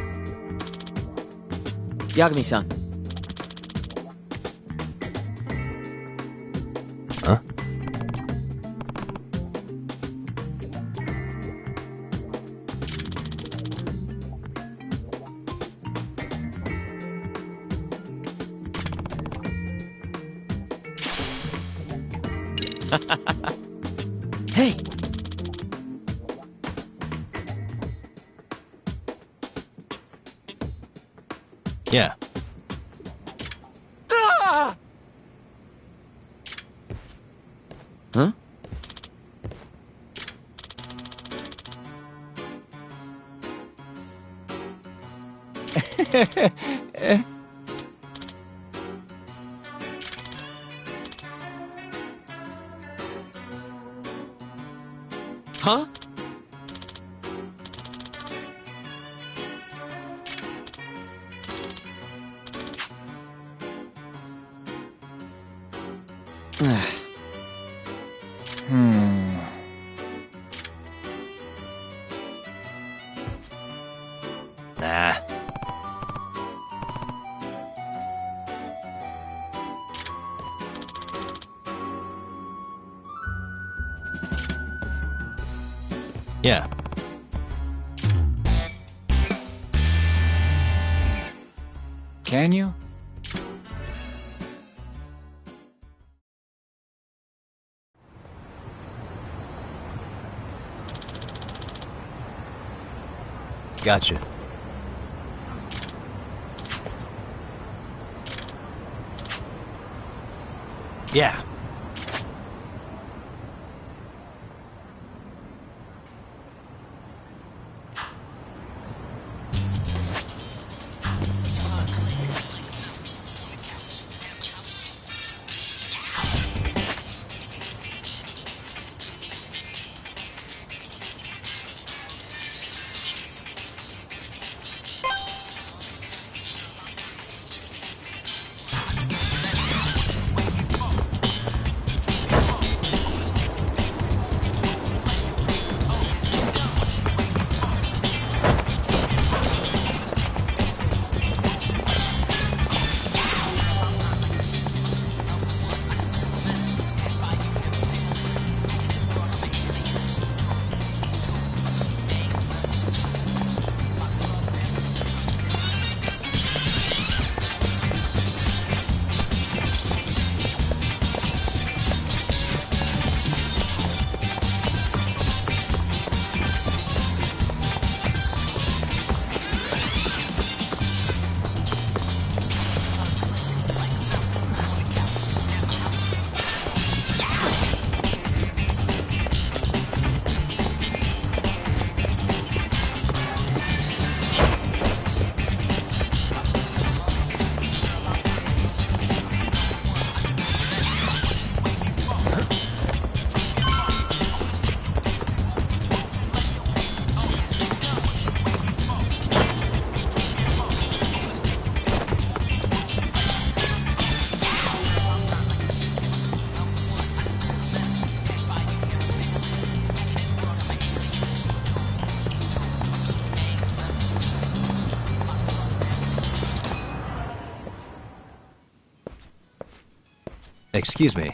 Yagami-san. Huh? Hey! Yeah. Ah! Huh? Huh? Nah. Yeah. Can you? Gotcha. Yeah. Excuse me.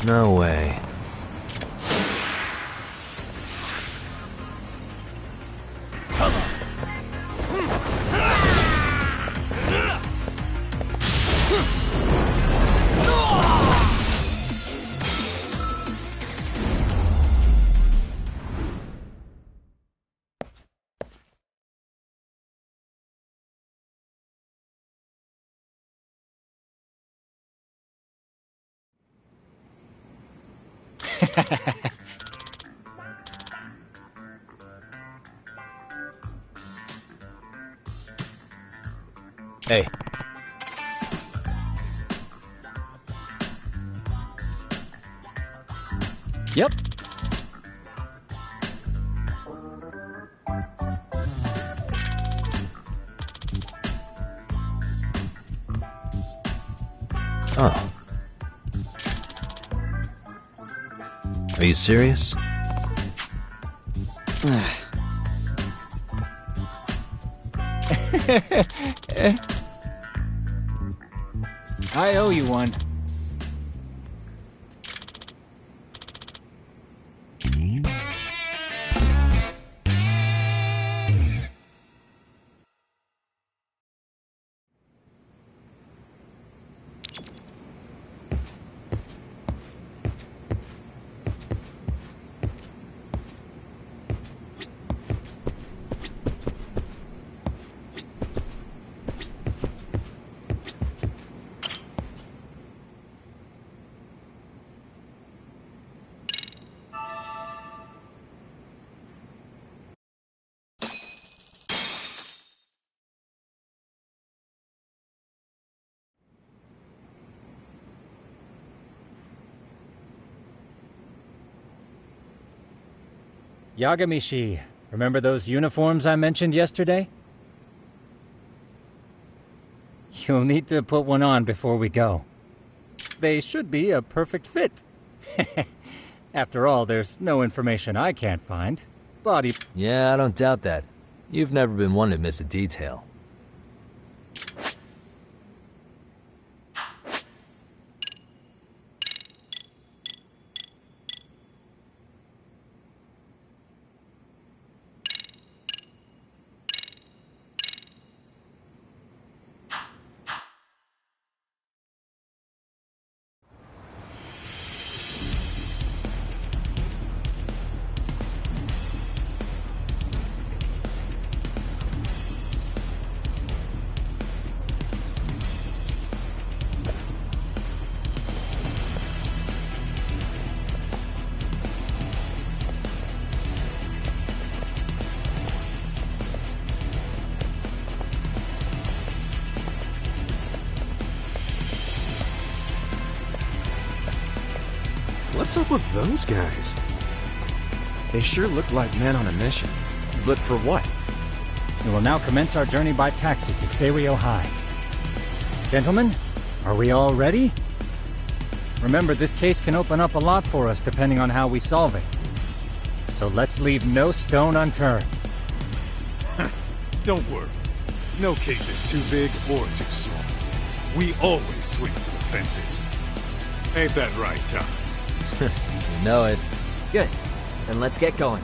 No way. Hey. Yep. Oh. Are you serious? I owe you one. Yagamishi, remember those uniforms I mentioned yesterday? You'll need to put one on before we go. They should be a perfect fit. After all, there's no information I can't find. Body... Yeah, I don't doubt that. You've never been one to miss a detail. What's up with those guys? They sure look like men on a mission. But for what? We will now commence our journey by taxi to Seiryo High. Gentlemen, are we all ready? Remember, this case can open up a lot for us depending on how we solve it. So let's leave no stone unturned. Don't worry. No case is too big or too small. We always swing for the fences. Ain't that right, Tom? You know it. Good. Then let's get going.